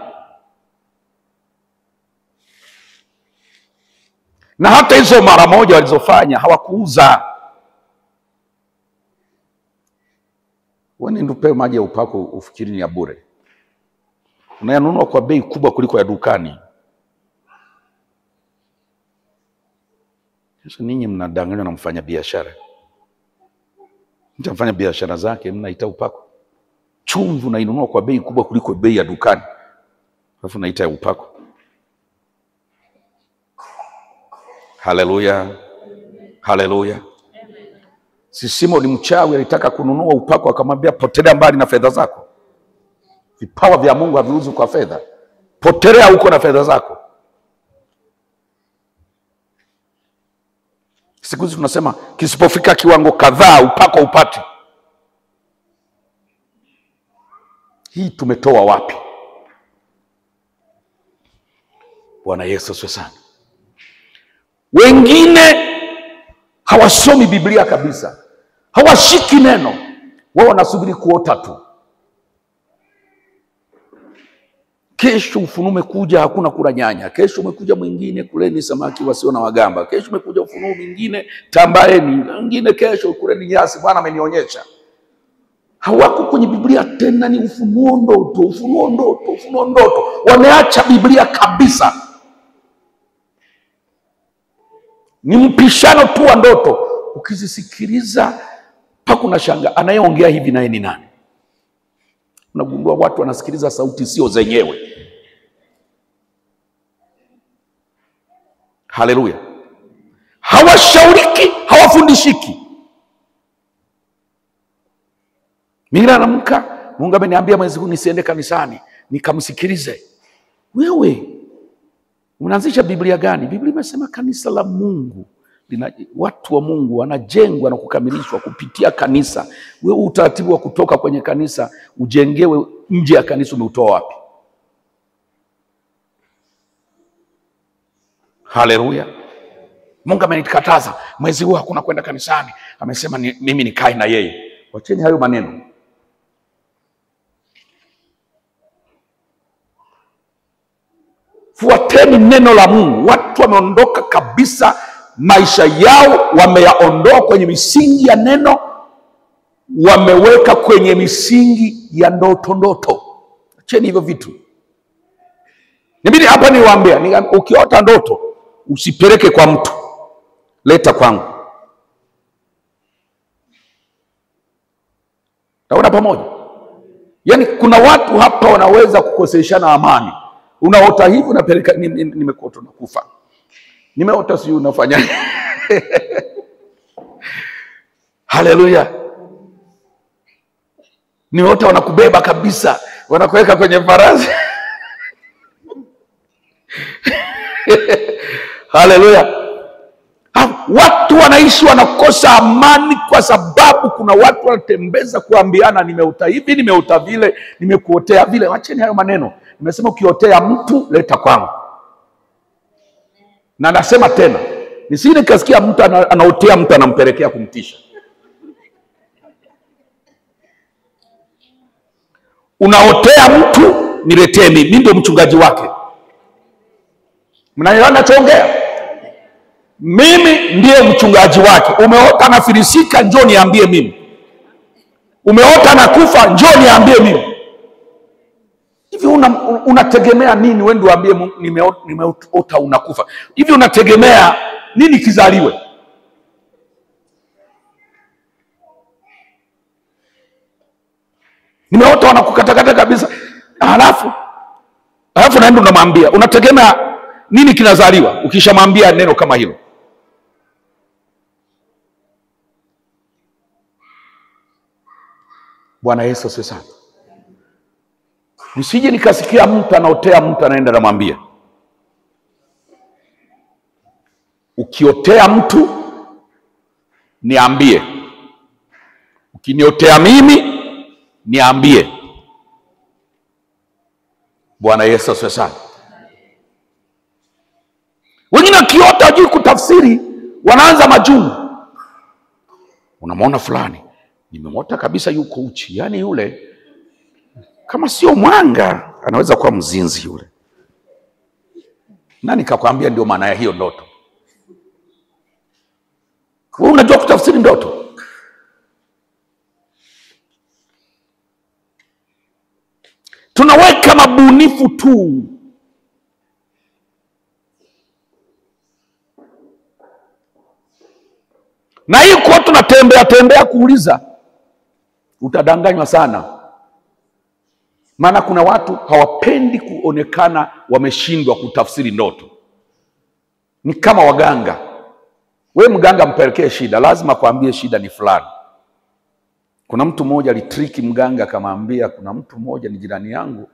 Na hata hizo mara moja walizofanya hawakuuza. Wewe ndio maji ya upako ufikiri ni ya bure. Unayanunua kwa bei kubwa kuliko ya dukani. Sasa ninyi mnadanganywa na mfanya biashara. Mtafanya biashara zake mnaita upako. Chumvi unainunua kwa bei kubwa kuliko bei ya dukani, alafu unaita ya upako. Haleluya. Haleluya. Sisimo ni mchawi, alitaka kununua upako, akamwambia potelea mbali na fedha zako. Vipawa vya Mungu haviuzwi kwa fedha. Potelea huko na fedha zako. Siku hizi tunasema kisipofika kiwango kadhaa upako upati. Hii tumetoa wapi? Bwana Yesu asifiwe sana. Wengine hawasomi Biblia kabisa. hawashiki neno, wao wanasubiri kuota tu. Kesho ufunuo umekuja, hakuna kula nyanya. Kesho umekuja mwingine, kuleni samaki wasio na wagamba. Kesho umekuja ufunuo mwingine, tambaeni. Mwingine kesho, kuleni nyasi, Bwana amenionyesha. Hawako kwenye Biblia tena, ni ufunuo ndoto, ufunuo ndoto, ufunuo ndoto. Wameacha Biblia kabisa. Ni mpishano tu wa ndoto. Ukizisikiliza mpaka unashangaa anayeongea hivi naye ni nani? Unagundua watu wanasikiliza sauti sio zenyewe. Haleluya. Hawashauriki, hawafundishiki. Mimi naamka, Mungu ameniambia mwezi huu nisiende kanisani, nikamsikilize. Wewe unaanzisha Biblia gani? Biblia imesema kanisa la Mungu, watu wa Mungu wanajengwa na kukamilishwa kupitia kanisa. Wewe utaratibu wa kutoka kwenye kanisa ujengewe nje ya kanisa umeutoa wapi? Haleluya. Mungu amenikataza mwezi huu hakuna kwenda kanisani, amesema mimi nikae na yeye. Wacheni hayo maneno. Fuateni neno la Mungu. Watu wameondoka kabisa, maisha yao wameyaondoa kwenye misingi ya neno, wameweka kwenye misingi ya ndoto. Acheni hivyo vitu. Nibidi hapa niwaambia, ukiota ndoto usipeleke kwa mtu, leta kwangu. Taona pamoja. Yaani kuna watu hapa wanaweza kukoseshana amani. Unaota hivi unapeleka, nimekuota nakufa. Nimeota si unafanya. Haleluya. Nimeota wanakubeba kabisa, wanakuweka kwenye farasi. Haleluya. Watu wanaishi wanakosa amani kwa sababu kuna watu wanatembeza kuambiana nimeota hivi, nimeota vile, nimekuotea vile. Wacheni hayo maneno. Nimesema ukiotea mtu leta kwangu. Na nasema tena, nisije nikasikia mtu anaotea mtu anampelekea kumtisha. Unaotea mtu niletee mimi ndio mchungaji wake. Mnaelewa ninachoongea? Mimi ndiye mchungaji wake. Umeota na filisika, njoo niambie mimi. Umeota na kufa, njoo niambie mimi. Hivi unategemea nini wewe ndio uambie nimeota unakufa? Hivi unategemea nini kizaliwe? Nimeota wanakukatakata kabisa. Alafu naenda unamwambia, unategemea nini kinazaliwa ukishamwambia neno kama hilo? Bwana Yesu asifiwe sana. Nisije nikasikia mtu anaotea mtu anaenda namwambia. Ukiotea mtu niambie. Ukiniotea mimi niambie. Bwana Yesu asifiwe sana. Wengine wakiota hajui kutafsiri, wanaanza majungu. Unamwona fulani, nimemwota kabisa yuko uchi. Yaani yule kama sio mwanga anaweza kuwa mzinzi yule. Nani kakwambia ndio maana ya hiyo ndoto? Wewe unajua kutafsiri ndoto? Tunaweka mabunifu tu. Na hii kwa tunatembea kuuliza, utadanganywa sana. Maana kuna watu hawapendi kuonekana wameshindwa kutafsiri ndoto. Ni kama waganga. We mganga mpelekee shida, lazima kuambie shida ni fulani. Kuna mtu mmoja alitriki mganga akamwambia, kuna mtu mmoja ni jirani yangu,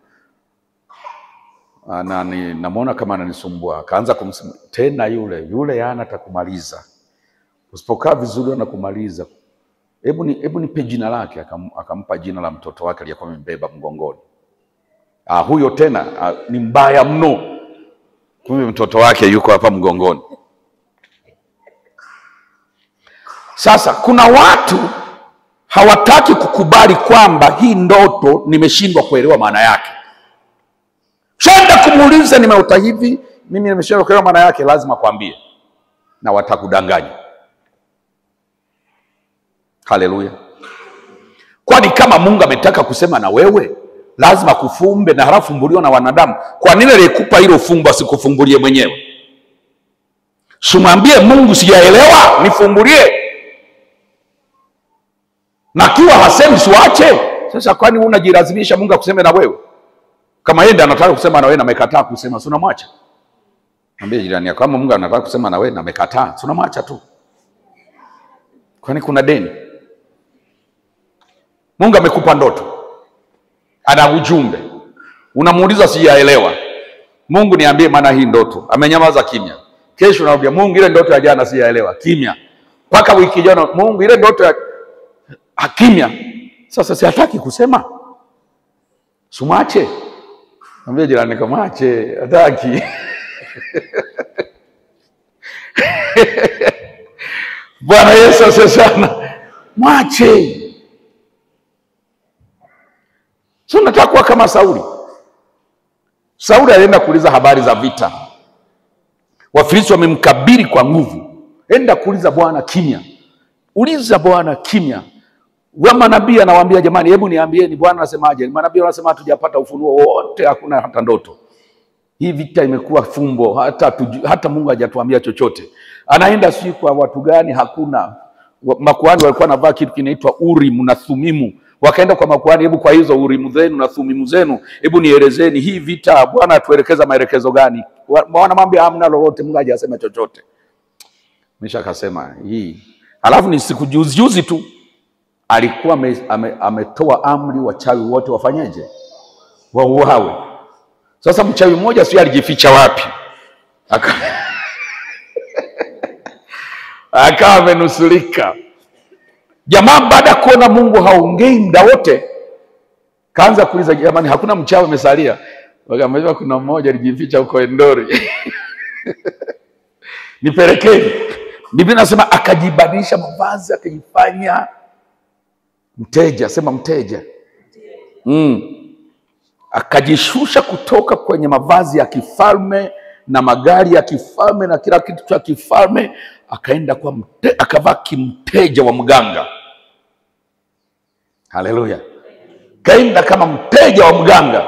namuona kama ananisumbua. Akaanza kumsema tena yule yana atakumaliza. Usipokaa vizuri anakumaliza. Hebu nipe jina lake. Akampa jina la mtoto wake aliyekuwa amembeba mgongoni. Huyo tena ni mbaya mno. Kumbe mtoto wake yuko hapa mgongoni. Sasa kuna watu hawataki kukubali kwamba hii ndoto nimeshindwa kuelewa maana yake. Shenda kumuuliza nimeota hivi, mimi nimeshindwa kuelewa maana yake, lazima kwambie, na watakudanganya. Haleluya. Kwani kama Mungu ametaka kusema na wewe, lazima kufumbe na halafu fumbuliwa na wanadamu. Kwa nini alikupa hilo fumbo asikufumbulie mwenyewe? Simwambie Mungu sijaelewa, nifumbulie. Na kiwa hasemi siwache. Sasa kwani unajilazimisha Mungu akuseme na wewe? Kama yeye ndiye anataka kusema na wewe na amekataa kusema, si unamwacha? Mwambie jirani yako, kama Mungu anataka kusema na wewe na amekataa, si unamwacha tu. Kwani kuna deni? Mungu amekupa ndoto, ana ujumbe, unamuuliza sijaelewa. Mungu niambie maana hii ndoto. Amenyamaza kimya. Kesho unamwambia Mungu ile ndoto ya jana sijaelewa, kimya. Mpaka wiki jana Mungu ile ndoto ya kimya. Sasa si hataki kusema. Sumache. Mwambie jirani kama mwache, hataki. Bwana Yesu asifiwe. Mwache. Sio nataka kuwa kama Sauli. Sauli alienda kuuliza habari za vita. Wafilisti wamemkabili kwa nguvu. Enda kuuliza Bwana kimya. Uliza Bwana kimya. Wa manabii anawaambia jamani, hebu niambieni Bwana anasemaje? Manabii wanasema hatujapata ufunuo wote, hakuna hata ndoto. Hii vita imekuwa fumbo, hata Mungu hajatuambia chochote. Anaenda si kwa watu gani? Hakuna. Makuhani walikuwa wanavaa kitu kinaitwa Urim na Thumimu. Wakaenda kwa makuhani, hebu kwa hizo Urimu zenu na Thumimu zenu, hebu nielezeni hii vita Bwana atuelekeza maelekezo gani? Wanamwambia hamna lolote, Mungu hajasema chochote. Misha akasema hii. Alafu ni siku juzi tu alikuwa ametoa amri wachawi wote wafanyeje? Wauawe. Sasa mchawi mmoja sio alijificha wapi? Akawa amenusurika. Jamaa baada ya kuona Mungu haongei muda wote, kaanza kuuliza jamani, hakuna mchawi amesalia? Wakamwambia kuna mmoja alijificha huko Endori. Nipelekeni. Biblia inasema akajibadilisha mavazi, akajifanya mteja, sema mteja. Akajishusha kutoka kwenye mavazi ya kifalme na magari ya kifalme na kila kitu cha kifalme, akaenda kwa akavaa kimteja wa mganga. Haleluya. Kaenda kama mteja wa mganga.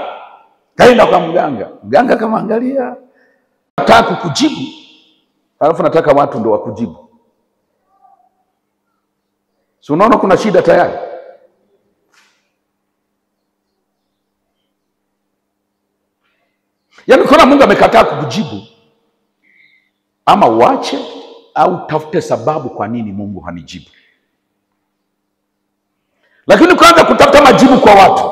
Kaenda kwa mganga. Mganga kama angalia, nataka kukujibu. Alafu nataka watu ndio wakujibu. Si unaona kuna shida tayari? Yaani kuna Mungu amekataa kukujibu, ama uache au tafute sababu kwa nini Mungu hanijibu. Lakini kwanza kutafuta majibu kwa watu,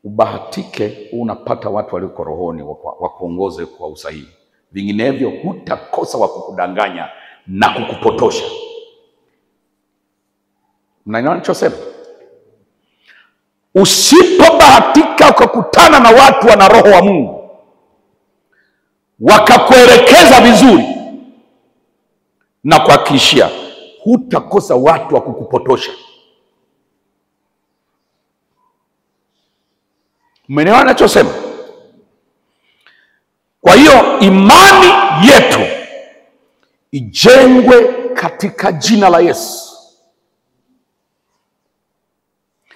ubahatike unapata watu walioko rohoni wakuongoze kwa usahihi. Vinginevyo hutakosa wa kukudanganya na kukupotosha. Mnaelewa ninachosema? Usipobahatika ukakutana na watu wana roho wa Mungu wakakuelekeza vizuri, na kuhakikishia hutakosa watu wa kukupotosha. Mmeelewa ninachosema? Kwa hiyo imani yetu ijengwe katika jina la Yesu,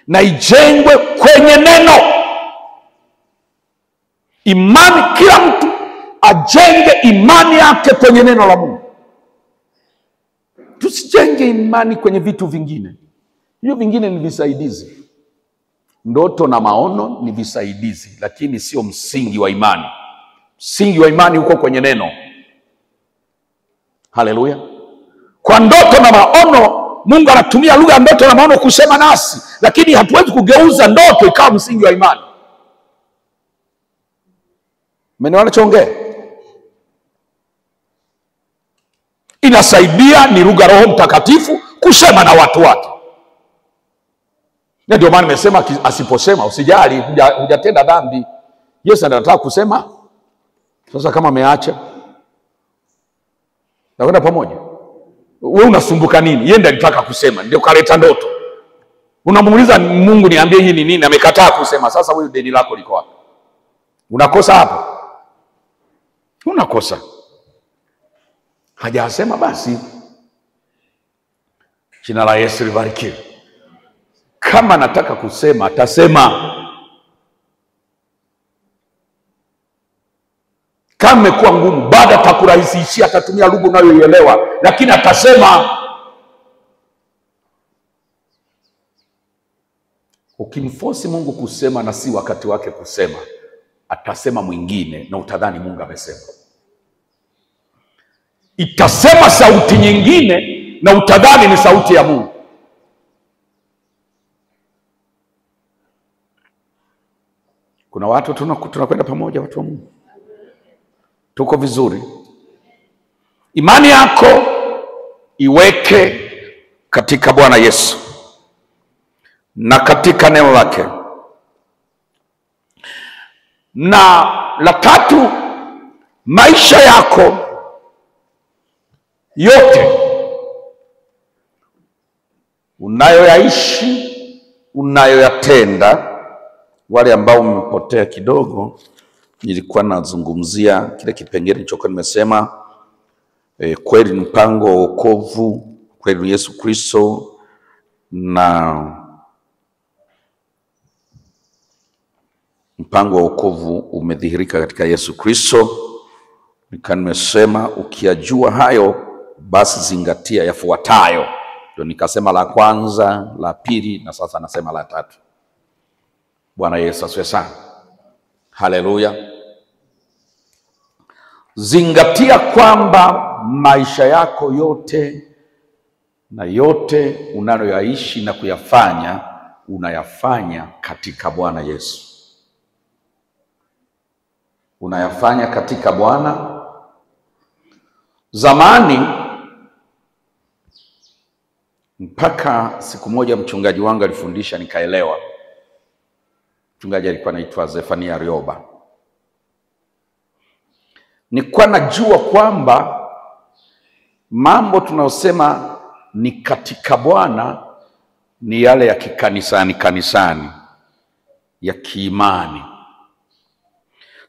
na ijengwe kwenye neno. Imani, kila mtu ajenge imani yake kwenye neno la Mungu. Tusijenge imani kwenye vitu vingine. Hiyo vingine ni visaidizi. Ndoto na maono ni visaidizi, lakini sio msingi wa imani. Msingi wa imani uko kwenye neno. Haleluya. Kwa ndoto na maono, Mungu anatumia lugha ya ndoto na maono kusema nasi, lakini hatuwezi kugeuza ndoto ikawa msingi wa imani. Mmeelewa ninachoongea? Inasaidia, ni lugha Roho Mtakatifu kusema na watu wake. Na ndio maana nimesema asiposema usijali, hujatenda dhambi. Yesu anataka kusema. Sasa kama ameacha, na kwenda pamoja, wewe unasumbuka nini? Yeye ndiye alitaka kusema, ndio kaleta ndoto. Unamuuliza Mungu, niambie hii ni nini? Amekataa kusema. Sasa huyu deni lako liko wapi? Unakosa hapo, unakosa. Hajasema basi. Jina la Yesu libarikiwe. Kama nataka kusema atasema. Kama imekuwa ngumu, baada atakurahisishia, atatumia lugha unayoielewa, lakini atasema. Ukimforce Mungu kusema na si wakati wake kusema, atasema mwingine na utadhani Mungu amesema. Itasema sauti nyingine na utadhani ni sauti ya Mungu. Kuna watu tunakwenda pamoja, watu wa Mungu. Tuko vizuri. Imani yako iweke katika Bwana Yesu na katika neno lake. Na la tatu, maisha yako yote unayoyaishi, unayoyatenda. Wale ambao mmepotea kidogo, nilikuwa nazungumzia kile kipengele nilichokuwa nimesema, kweli ni mpango wa wokovu, kweli ni Yesu Kristo, na mpango wa wokovu umedhihirika katika Yesu Kristo. Nimesema ukiyajua hayo, basi zingatia yafuatayo. Ndio nikasema la kwanza, la pili, na sasa nasema la tatu. Bwana Yesu asifiwe sana. Haleluya. Zingatia kwamba maisha yako yote na yote unayoyaishi na kuyafanya, unayafanya katika Bwana Yesu. Unayafanya katika Bwana. Zamani, mpaka siku moja mchungaji wangu alifundisha nikaelewa. Mchungaji alikuwa anaitwa Zefania Rioba. Nilikuwa najua kwamba mambo tunayosema ni katika Bwana ni yale ya kanisani, ya kiimani.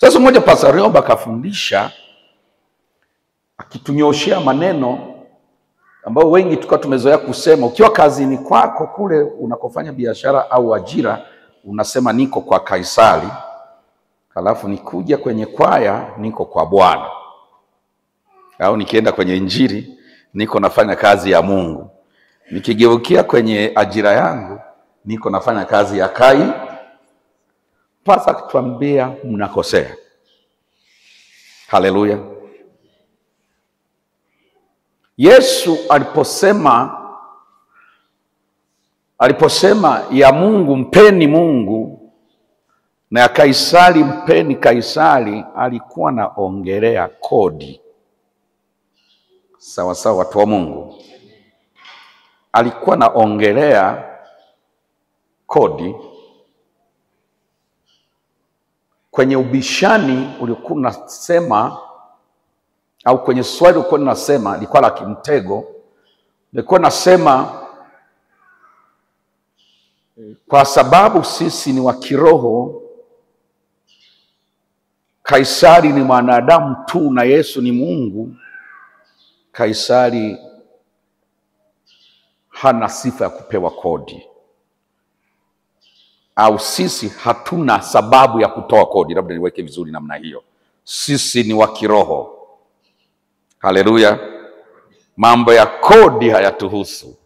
Sasa mmoja Pastor Rioba akafundisha, akitunyoshea maneno ambao wengi tulikuwa tumezoea kusema. Ukiwa kazini kwako kule unakofanya biashara au ajira, unasema niko kwa Kaisari, halafu nikuja kwenye kwaya niko kwa Bwana. Au nikienda kwenye injili niko nafanya kazi ya Mungu. Nikigeukia kwenye ajira yangu niko nafanya kazi ya Kai. Pasa kutuambia mnakosea. Haleluya. Yesu aliposema ya Mungu mpeni Mungu na ya Kaisari mpeni Kaisari, alikuwa naongelea kodi. Sawa sawa, watu wa Mungu. Alikuwa naongelea kodi. Kwenye ubishani ulikuwa unasema, au kwenye swali ulikuwa unasema, ilikuwa la kimtego. Ulikuwa unasema kwa sababu sisi ni wa kiroho, Kaisari ni mwanadamu tu na Yesu ni Mungu, Kaisari hana sifa ya kupewa kodi, au sisi hatuna sababu ya kutoa kodi. Labda niweke vizuri namna hiyo. Sisi ni wa kiroho. Haleluya. Mambo ya kodi hayatuhusu.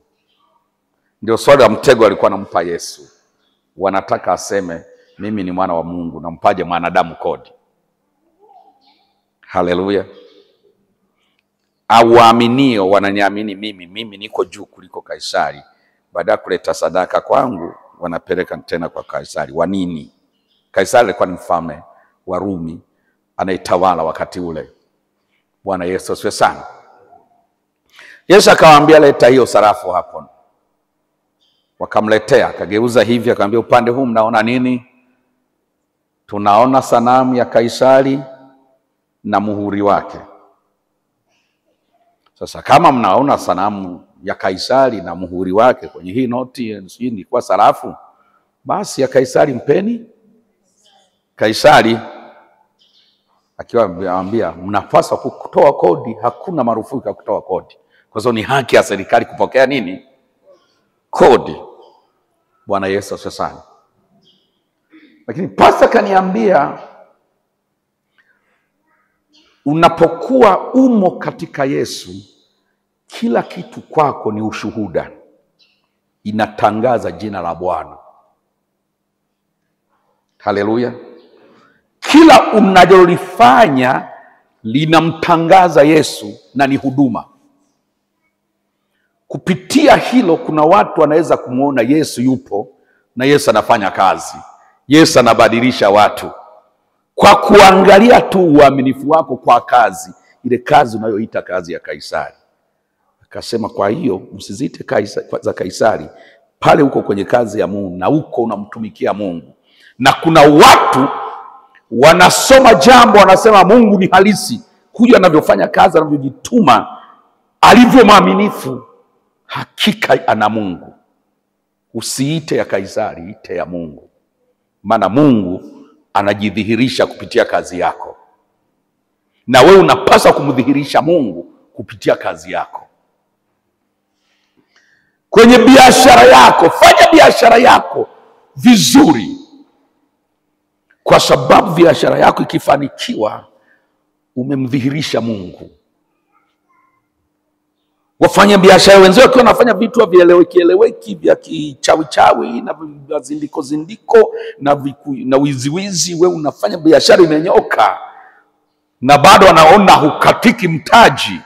Ndio swali la mtego alikuwa anampa Yesu. Wanataka aseme mimi ni mwana wa Mungu, nampaje mwanadamu kodi? Haleluya. Au waaminio wananiamini mimi niko juu kuliko Kaisari, baada ya kuleta sadaka kwangu wanapeleka tena kwa Kaisari. Wa nini? Kaisari alikuwa ni mfalme wa Rumi anayetawala wakati ule. Bwana Yesu asifiwe sana. Yesu akawaambia leta hiyo sarafu hapo. Wakamletea, akageuza hivi, akamwambia upande huu mnaona nini? Tunaona sanamu ya Kaisari na muhuri wake. Sasa kama mnaona sanamu ya Kaisari na muhuri wake kwenye hii noti, sijui ni kwa sarafu, basi ya Kaisari mpeni Kaisari. Akiwa anambia mnapaswa kutoa kodi, hakuna marufuku ya kutoa kodi, kwa sababu ni haki ya serikali kupokea nini? Kodi. Bwana Yesu asifiwe sana. Lakini pasta kaniambia, unapokuwa umo katika Yesu, kila kitu kwako ni ushuhuda, inatangaza jina la Bwana. Haleluya. Kila unalolifanya linamtangaza Yesu na ni huduma. Kupitia hilo kuna watu wanaweza kumuona Yesu yupo na Yesu anafanya kazi. Yesu anabadilisha watu kwa kuangalia tu uaminifu wako kwa kazi, ile kazi unayoita kazi ya Kaisari. Akasema kwa hiyo msiziite za Kaisari, pale uko kwenye kazi ya Mungu na uko unamtumikia Mungu. Na kuna watu wanasoma jambo, wanasema Mungu ni halisi, huyu anavyofanya kazi, anavyojituma, alivyo mwaminifu, hakika ana Mungu. Usiite ya Kaisari, ite ya Mungu, maana Mungu anajidhihirisha kupitia kazi yako, na wewe unapaswa kumdhihirisha Mungu kupitia kazi yako. Kwenye biashara yako, fanya biashara yako vizuri, kwa sababu biashara yako ikifanikiwa, umemdhihirisha Mungu. Wafanya biashara wenzao wakiwa wanafanya vitu vieleweki vya kichawi na zindiko na wiziwizi, wewe unafanya biashara imenyoka na bado wanaona hukatiki mtaji.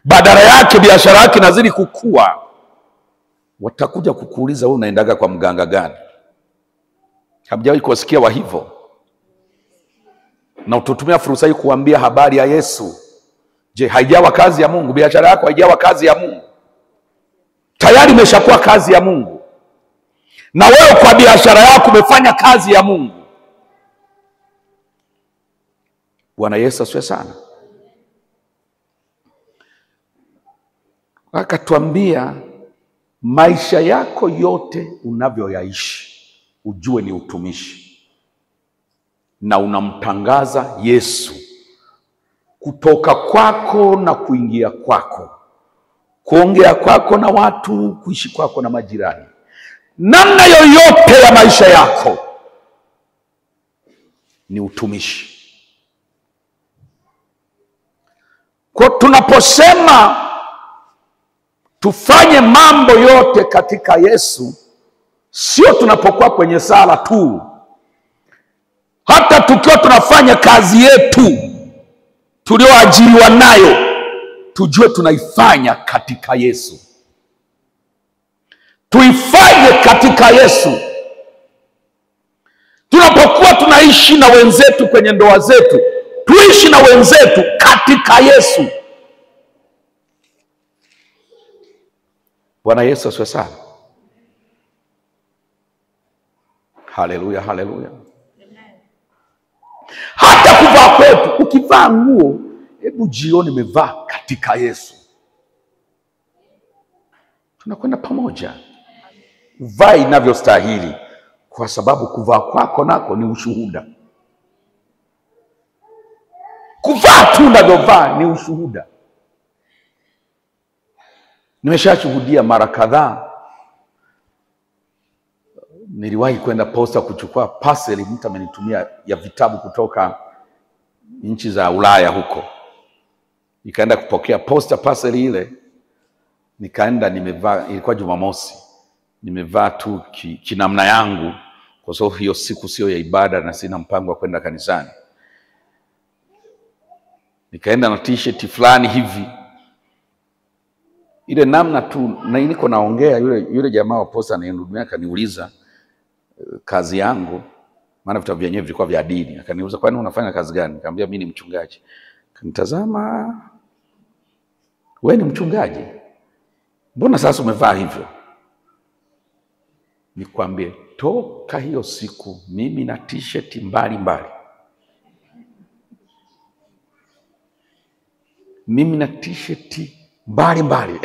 Badala yake biashara yake inazidi kukua. Watakuja kukuuliza wewe unaendaga kwa mganga gani? Hamjawahi kusikia wa hivyo? Na ututumia fursa hii kuambia habari ya Yesu. Je, haijawa kazi ya Mungu? Biashara yako haijawa kazi ya Mungu? Tayari imeshakuwa kazi ya Mungu. Na wewe kwa biashara yako umefanya kazi ya Mungu. Bwana Yesu asifiwe sana. Akatuambia maisha yako yote unavyoyaishi, ujue ni utumishi, na unamtangaza Yesu kutoka kwako na kuingia kwako, kuongea kwako na watu, kuishi kwako na majirani, namna yoyote ya maisha yako ni utumishi. Kwa tunaposema tufanye mambo yote katika Yesu, sio tunapokuwa kwenye sala tu. Hata tukiwa tunafanya kazi yetu tulioajiriwa nayo, tujue tunaifanya katika Yesu. Tuifanye katika Yesu. Tunapokuwa tunaishi na wenzetu kwenye ndoa zetu, tuishi na wenzetu katika Yesu. Bwana Yesu asifiwe sana. Haleluya, haleluya. Hata kuvaa kwetu, ukivaa nguo, hebu jione umevaa katika Yesu. Tunakwenda pamoja. Vaa inavyostahili, kwa sababu kuvaa kwako nako ni ushuhuda. Kuvaa tu unavyovaa ni ushuhuda. Nimeshashuhudia mara kadhaa. Niliwahi kwenda posta kuchukua parcel, mtu amenitumia ya vitabu kutoka nchi za Ulaya huko. Nikaenda kupokea posta parcel ile. Nikaenda nimevaa, ilikuwa Jumamosi. Nimevaa tu kinamna yangu, kwa sababu hiyo siku sio ya ibada na sina mpango wa kwenda kanisani. Nikaenda na t-shirt fulani hivi. Ile namna tu, na niko naongea, yule jamaa wa posta anayehudumia akaniuliza kazi yangu, maana vitabu vyenyewe vilikuwa vya dini. Akaniuliza, kwani unafanya kazi gani? Nikamwambia mimi ni mchungaji. Kanitazama, wewe ni mchungaji? Mbona sasa umevaa hivyo? Nikwambie, toka hiyo siku mimi na t-shirt mbalimbali. Mimi na t-shirt mbalimbali.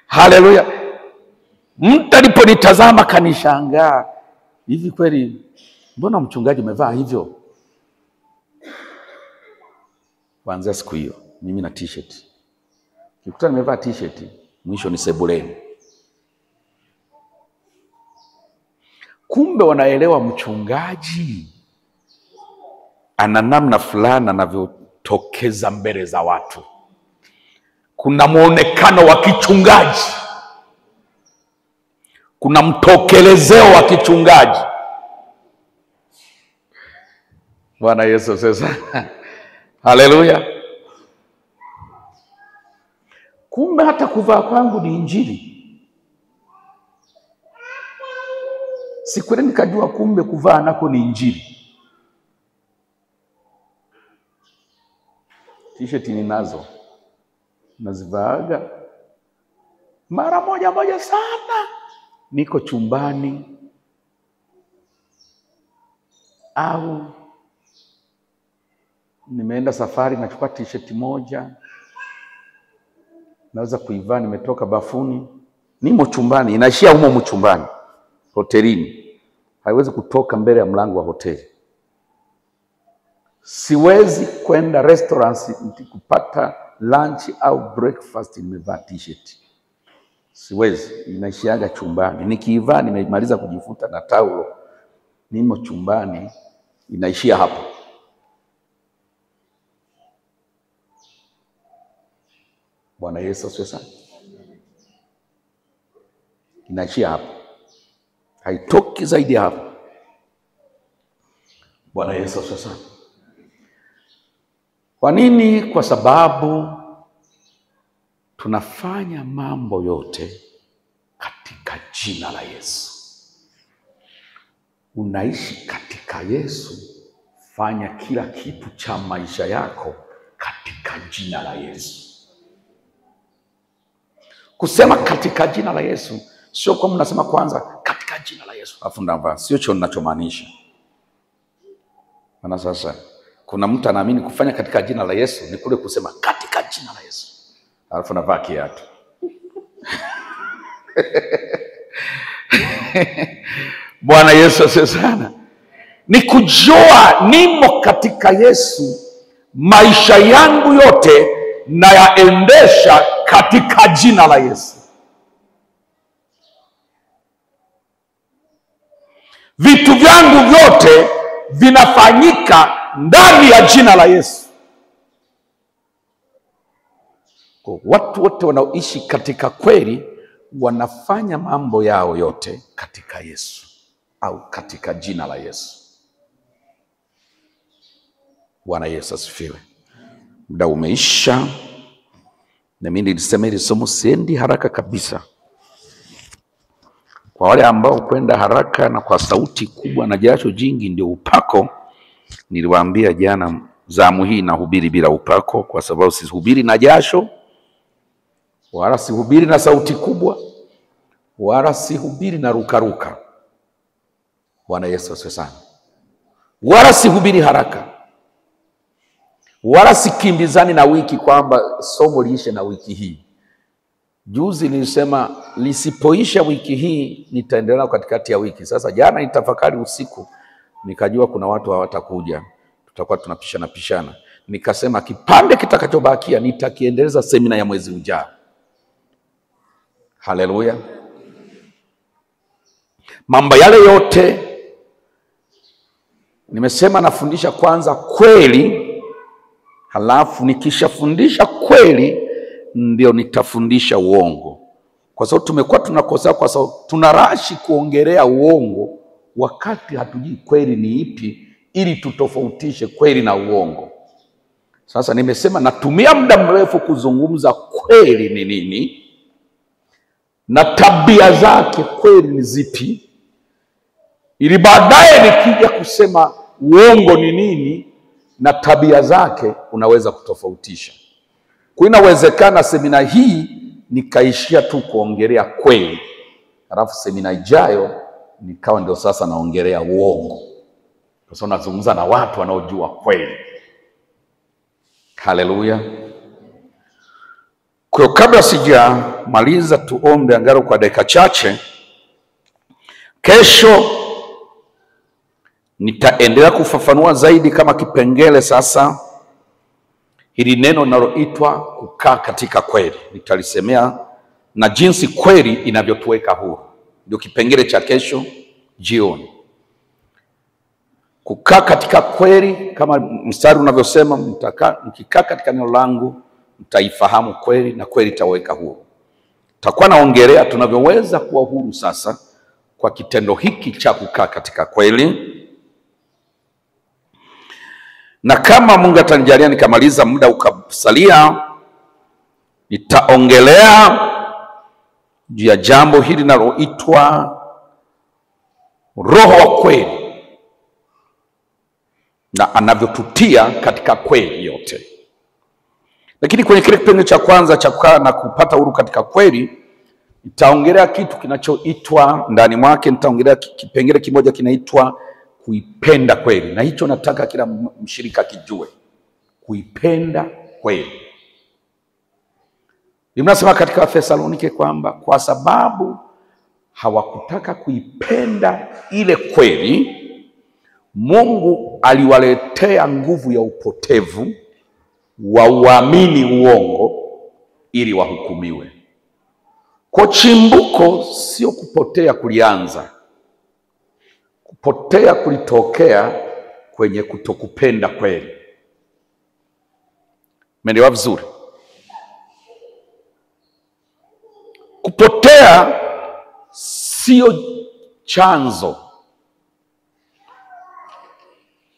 Haleluya. Mtu aliponitazama kanishangaa, hivi kweli mbona mchungaji umevaa hivyo? Kuanzia siku hiyo mimi na t-shirt. Nikikuta nimevaa t-shirt, mwisho ni sebuleni. Kumbe wanaelewa mchungaji ana namna fulani anavyotokeza mbele za watu. Kuna muonekano wa kichungaji, kuna mtokelezeo wa kichungaji. Bwana Yesu sasa. Haleluya. Kumbe hata kuvaa kwangu ni injili. Sikweli nikajua kumbe kuvaa nako ni injili. T-shirt ninazo, nazivaaga mara moja sana. Niko chumbani au nimeenda safari, nachukua t-shirt moja, naweza kuivaa, nimetoka bafuni, nimo chumbani, inaishia humo chumbani, hotelini. Haiwezi kutoka mbele ya mlango wa hoteli. Siwezi kwenda restaurants kupata lunch au breakfast nimevaa t-shirt. Siwezi, inaishiaga chumbani. Nikiivaa nimemaliza kujifuta na taulo, nimo chumbani, inaishia hapo. Bwana Yesu asifiwe sana. Inaishia hapo, haitoki zaidi ya hapo. Bwana Yesu asifiwe sana. Kwa nini? Kwa sababu tunafanya mambo yote katika jina la Yesu. Unaishi katika Yesu, fanya kila kitu cha maisha yako katika jina la Yesu. Kusema katika jina la Yesu sio kwa mnasema kwanza katika jina la Yesu afu ndava, sio hicho ninachomaanisha. Maana sasa kuna mtu anaamini kufanya katika jina la Yesu ni kule kusema katika jina la Yesu alafu navaa kiatu. Bwana Yesu asifiwe sana. Ni kujua nimo katika Yesu, maisha yangu yote na yaendesha katika jina la Yesu. Vitu vyangu vyote vinafanyika ndani ya jina la Yesu. Kwa watu wote wanaoishi katika kweli wanafanya mambo yao yote katika Yesu au katika jina la Yesu. Bwana Yesu asifiwe. Muda umeisha. Na mimi nilisema hili somo siendi haraka kabisa. Kwa wale ambao kwenda haraka na kwa sauti kubwa na jasho jingi ndio upako, niliwaambia jana zamu hii nahubiri bila upako, kwa sababu sihubiri na jasho, wala sihubiri na sauti kubwa, wala sihubiri na rukaruka. Bwana Yesu asifiwe sana. Wala sihubiri haraka, wala sikimbizani na wiki kwamba somo liishe na wiki hii. Juzi nilisema lisipoisha wiki hii nitaendelea katikati ya wiki. Sasa jana nitafakari usiku, nikajua kuna watu hawatakuja, tutakuwa tunapishana. Nikasema kipande kitakachobakia nitakiendeleza semina ya mwezi ujao. Haleluya. Mambo yale yote nimesema nafundisha kwanza kweli, halafu nikishafundisha kweli ndio nitafundisha uongo. Kwa sababu tumekuwa tunakosa, kwa sababu tunarashi kuongelea uongo wakati hatujui kweli ni ipi, ili tutofautishe kweli na uongo. Sasa nimesema natumia muda mrefu kuzungumza kweli ni nini na tabia zake kweli ni zipi, ili baadaye nikija kusema uongo ni nini na tabia zake unaweza kutofautisha. Kwa inawezekana semina hii nikaishia tu kuongelea kweli, halafu semina ijayo nikawa ndio sasa naongelea uongo, kwa sababu nazungumza na watu wanaojua kweli. Haleluya. Kwa kabla sijamaliza, tuombe angalau kwa dakika chache. Kesho nitaendelea kufafanua zaidi kama kipengele sasa hili neno linaloitwa kukaa katika kweli. Nitalisemea na jinsi kweli inavyotuweka huru. Ndio kipengele cha kesho jioni. Kukaa katika kweli, kama mstari unavyosema, mkikaa katika neno langu mtaifahamu kweli na kweli itaweka huru. Takuwa naongelea tunavyoweza kuwa huru sasa kwa kitendo hiki cha kukaa katika kweli. Na kama Mungu atanijalia nikamaliza muda ukasalia, nitaongelea juu ya jambo hili linaloitwa Roho wa kweli na anavyotutia katika kweli yote. Lakini kwenye kile kipengele cha kwanza cha kukaa na kupata huru katika kweli, nitaongelea kitu kinachoitwa ndani mwake, nitaongelea kipengele kimoja kinaitwa kuipenda kweli. Na hicho nataka kila mshirika kijue. Kuipenda kweli. Nimesema katika Wathesalonike kwamba kwa sababu hawakutaka kuipenda ile kweli, Mungu aliwaletea nguvu ya upotevu wa uamini uongo ili wahukumiwe. Kwa chimbuko sio kupotea kulianza. Kupotea kulitokea kwenye kutokupenda kweli. Umeelewa vizuri? Kupotea sio chanzo.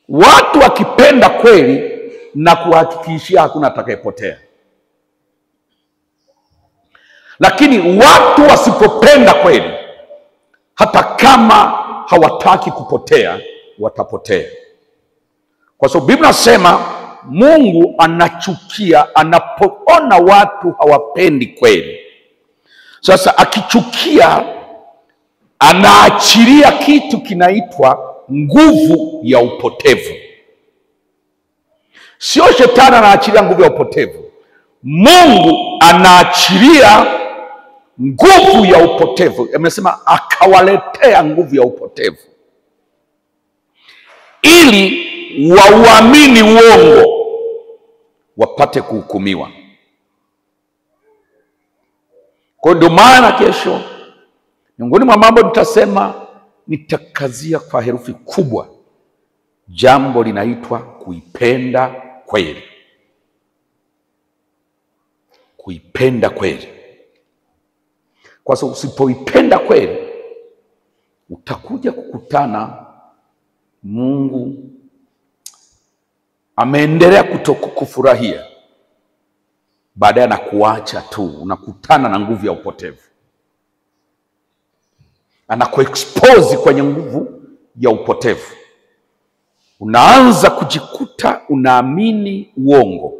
Watu wakipenda kweli na kuhakikishia hakuna atakayepotea. Lakini watu wasipopenda kweli, hata kama hawataki kupotea, watapotea. Kwa sababu Biblia inasema Mungu anachukia anapoona watu hawapendi kweli. Sasa akichukia, anaachilia kitu kinaitwa nguvu ya upotevu. Sio shetani anaachilia nguvu ya upotevu. Mungu anaachilia nguvu ya upotevu. Amesema akawaletea nguvu ya upotevu ili wauamini uongo wapate kuhukumiwa. Kwa ndio maana kesho miongoni mwa mambo nitasema, nitakazia kwa herufi kubwa jambo linaitwa kuipenda kweli. Kuipenda kweli. Kwa sababu usipoipenda kweli, utakuja kukutana Mungu ameendelea kutokufurahia, baadaye na kuacha tu, unakutana na nguvu ya upotevu. Anakuexpose kwenye nguvu ya upotevu. Unaanza kujikuta unaamini uongo.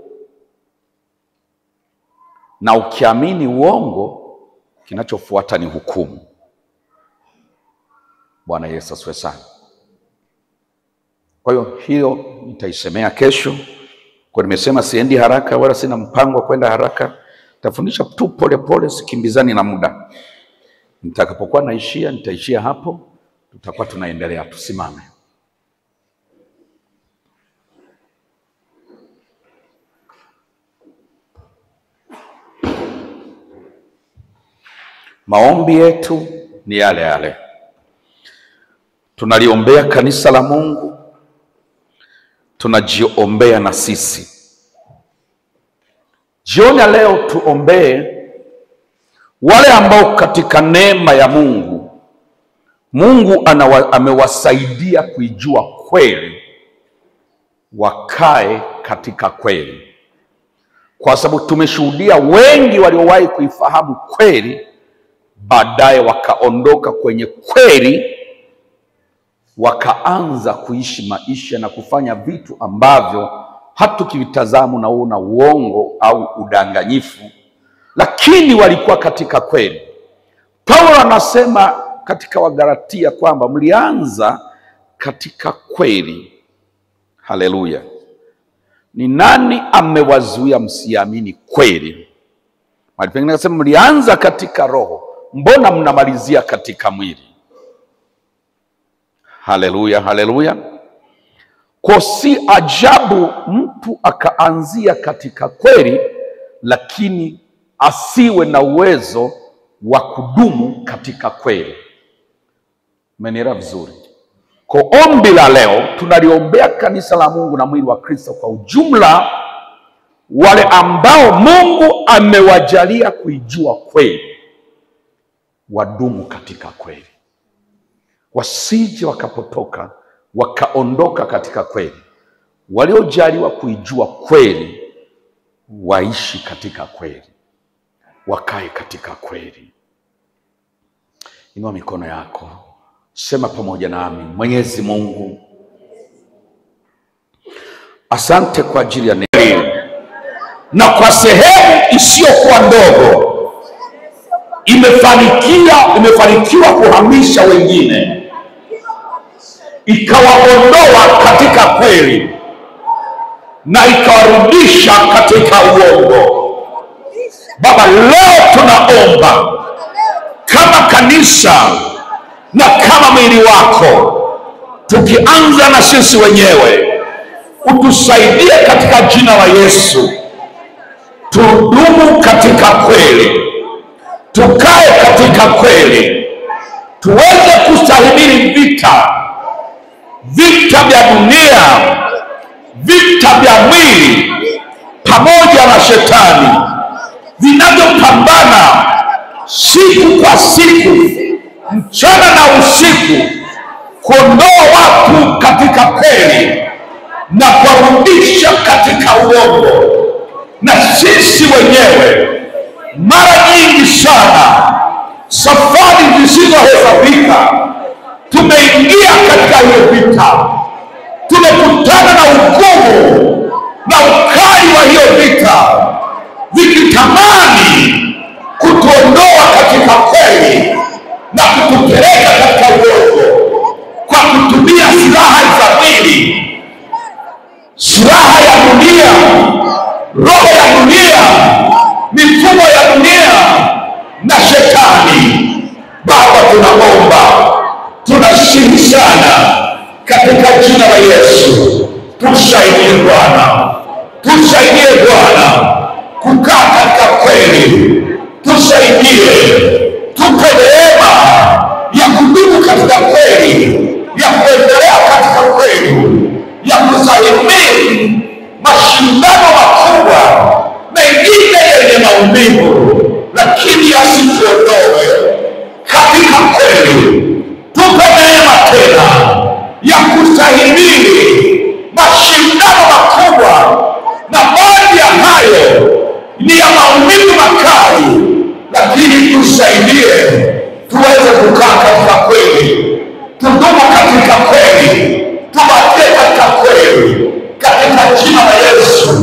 Na ukiamini uongo, kinachofuata ni hukumu. Bwana Yesu asifiwe sana. Kwa hiyo nitaisemea kesho. Kwa nimesema siendi haraka wala sina mpango wa kwenda haraka. Tafundisha tu pole pole, sikimbizani na muda. Nitakapokuwa naishia, nitaishia hapo. Tutakuwa tunaendelea. Tusimame. Maombi yetu ni yale yale. Tunaliombea kanisa la Mungu, tunajiombea na sisi. Jioni ya leo tuombee wale ambao katika neema ya Mungu, Mungu amewasaidia kuijua kweli, wakae katika kweli. Kwa sababu tumeshuhudia wengi waliowahi kuifahamu kweli, baadaye wakaondoka kwenye kweli, wakaanza kuishi maisha na kufanya vitu ambavyo hata ukivitazama unaona uongo au udanganyifu, lakini walikuwa katika kweli. Paulo anasema katika Wagalatia kwamba mlianza katika kweli. Haleluya. Ni nani amewazuia msiamini kweli? Mahali pengine akasema mlianza katika roho, mbona mnamalizia katika mwili? Haleluya, haleluya. Kwa si ajabu mtu akaanzia katika kweli, lakini asiwe na uwezo wa kudumu katika kweli. Umenielewa vizuri? Kwa ombi la leo tunaliombea kanisa la Mungu na mwili wa Kristo kwa ujumla, wale ambao Mungu amewajalia kuijua kweli, wadumu katika kweli, wasije wakapotoka wakaondoka katika kweli. Waliojaliwa kuijua kweli waishi katika kweli, wakae katika kweli. Inua mikono yako, sema pamoja nami. Mwenyezi Mungu, asante kwa ajili ya neno, na kwa sehemu isiyokuwa ndogo imefanikiwa kuhamisha wengine, ikawaondoa katika kweli na ikawarudisha katika uongo. Baba, leo tunaomba kama kanisa na kama mwili wako, tukianza na sisi wenyewe, utusaidie katika jina la Yesu, tudumu katika kweli, tukae katika kweli, tuweze kustahimili vita vya dunia, vita vya mwili pamoja na shetani vinavyopambana siku kwa siku, mchana na usiku, kuondoa watu katika kweli na kuwarudisha katika uongo. Na sisi wenyewe mara nyingi sana, safari zisizohesabika, tumeingia katika hiyo vita, tumekutana na hukumu na ukali wa hiyo vita, vikitamani kutuondoa katika kweli na kutupeleka katika uongo kwa kutumia silaha za mwili, silaha ya dunia, roho ya dunia, mifumo ya dunia na shetani. Baba, tunaomba, tunasihi sana katika jina la Yesu, tusaidie Bwana, tusaidie Bwana kukaa katika kweli, tusaidie, tupe neema ya kudumu katika kweli, ya kuendelea katika kweli, ya kustahimili mashindano makubwa mengine yenye maumivu, lakini yasituondoe katika kweli. Tupe neema tena ya kustahimili mashindano makubwa, na baadhi ya hayo ni ya maumivu makali, lakini tusaidie tuweze kukaa katika kweli, tudumu katika kweli, tubakie katika kweli, katika jina la Yesu.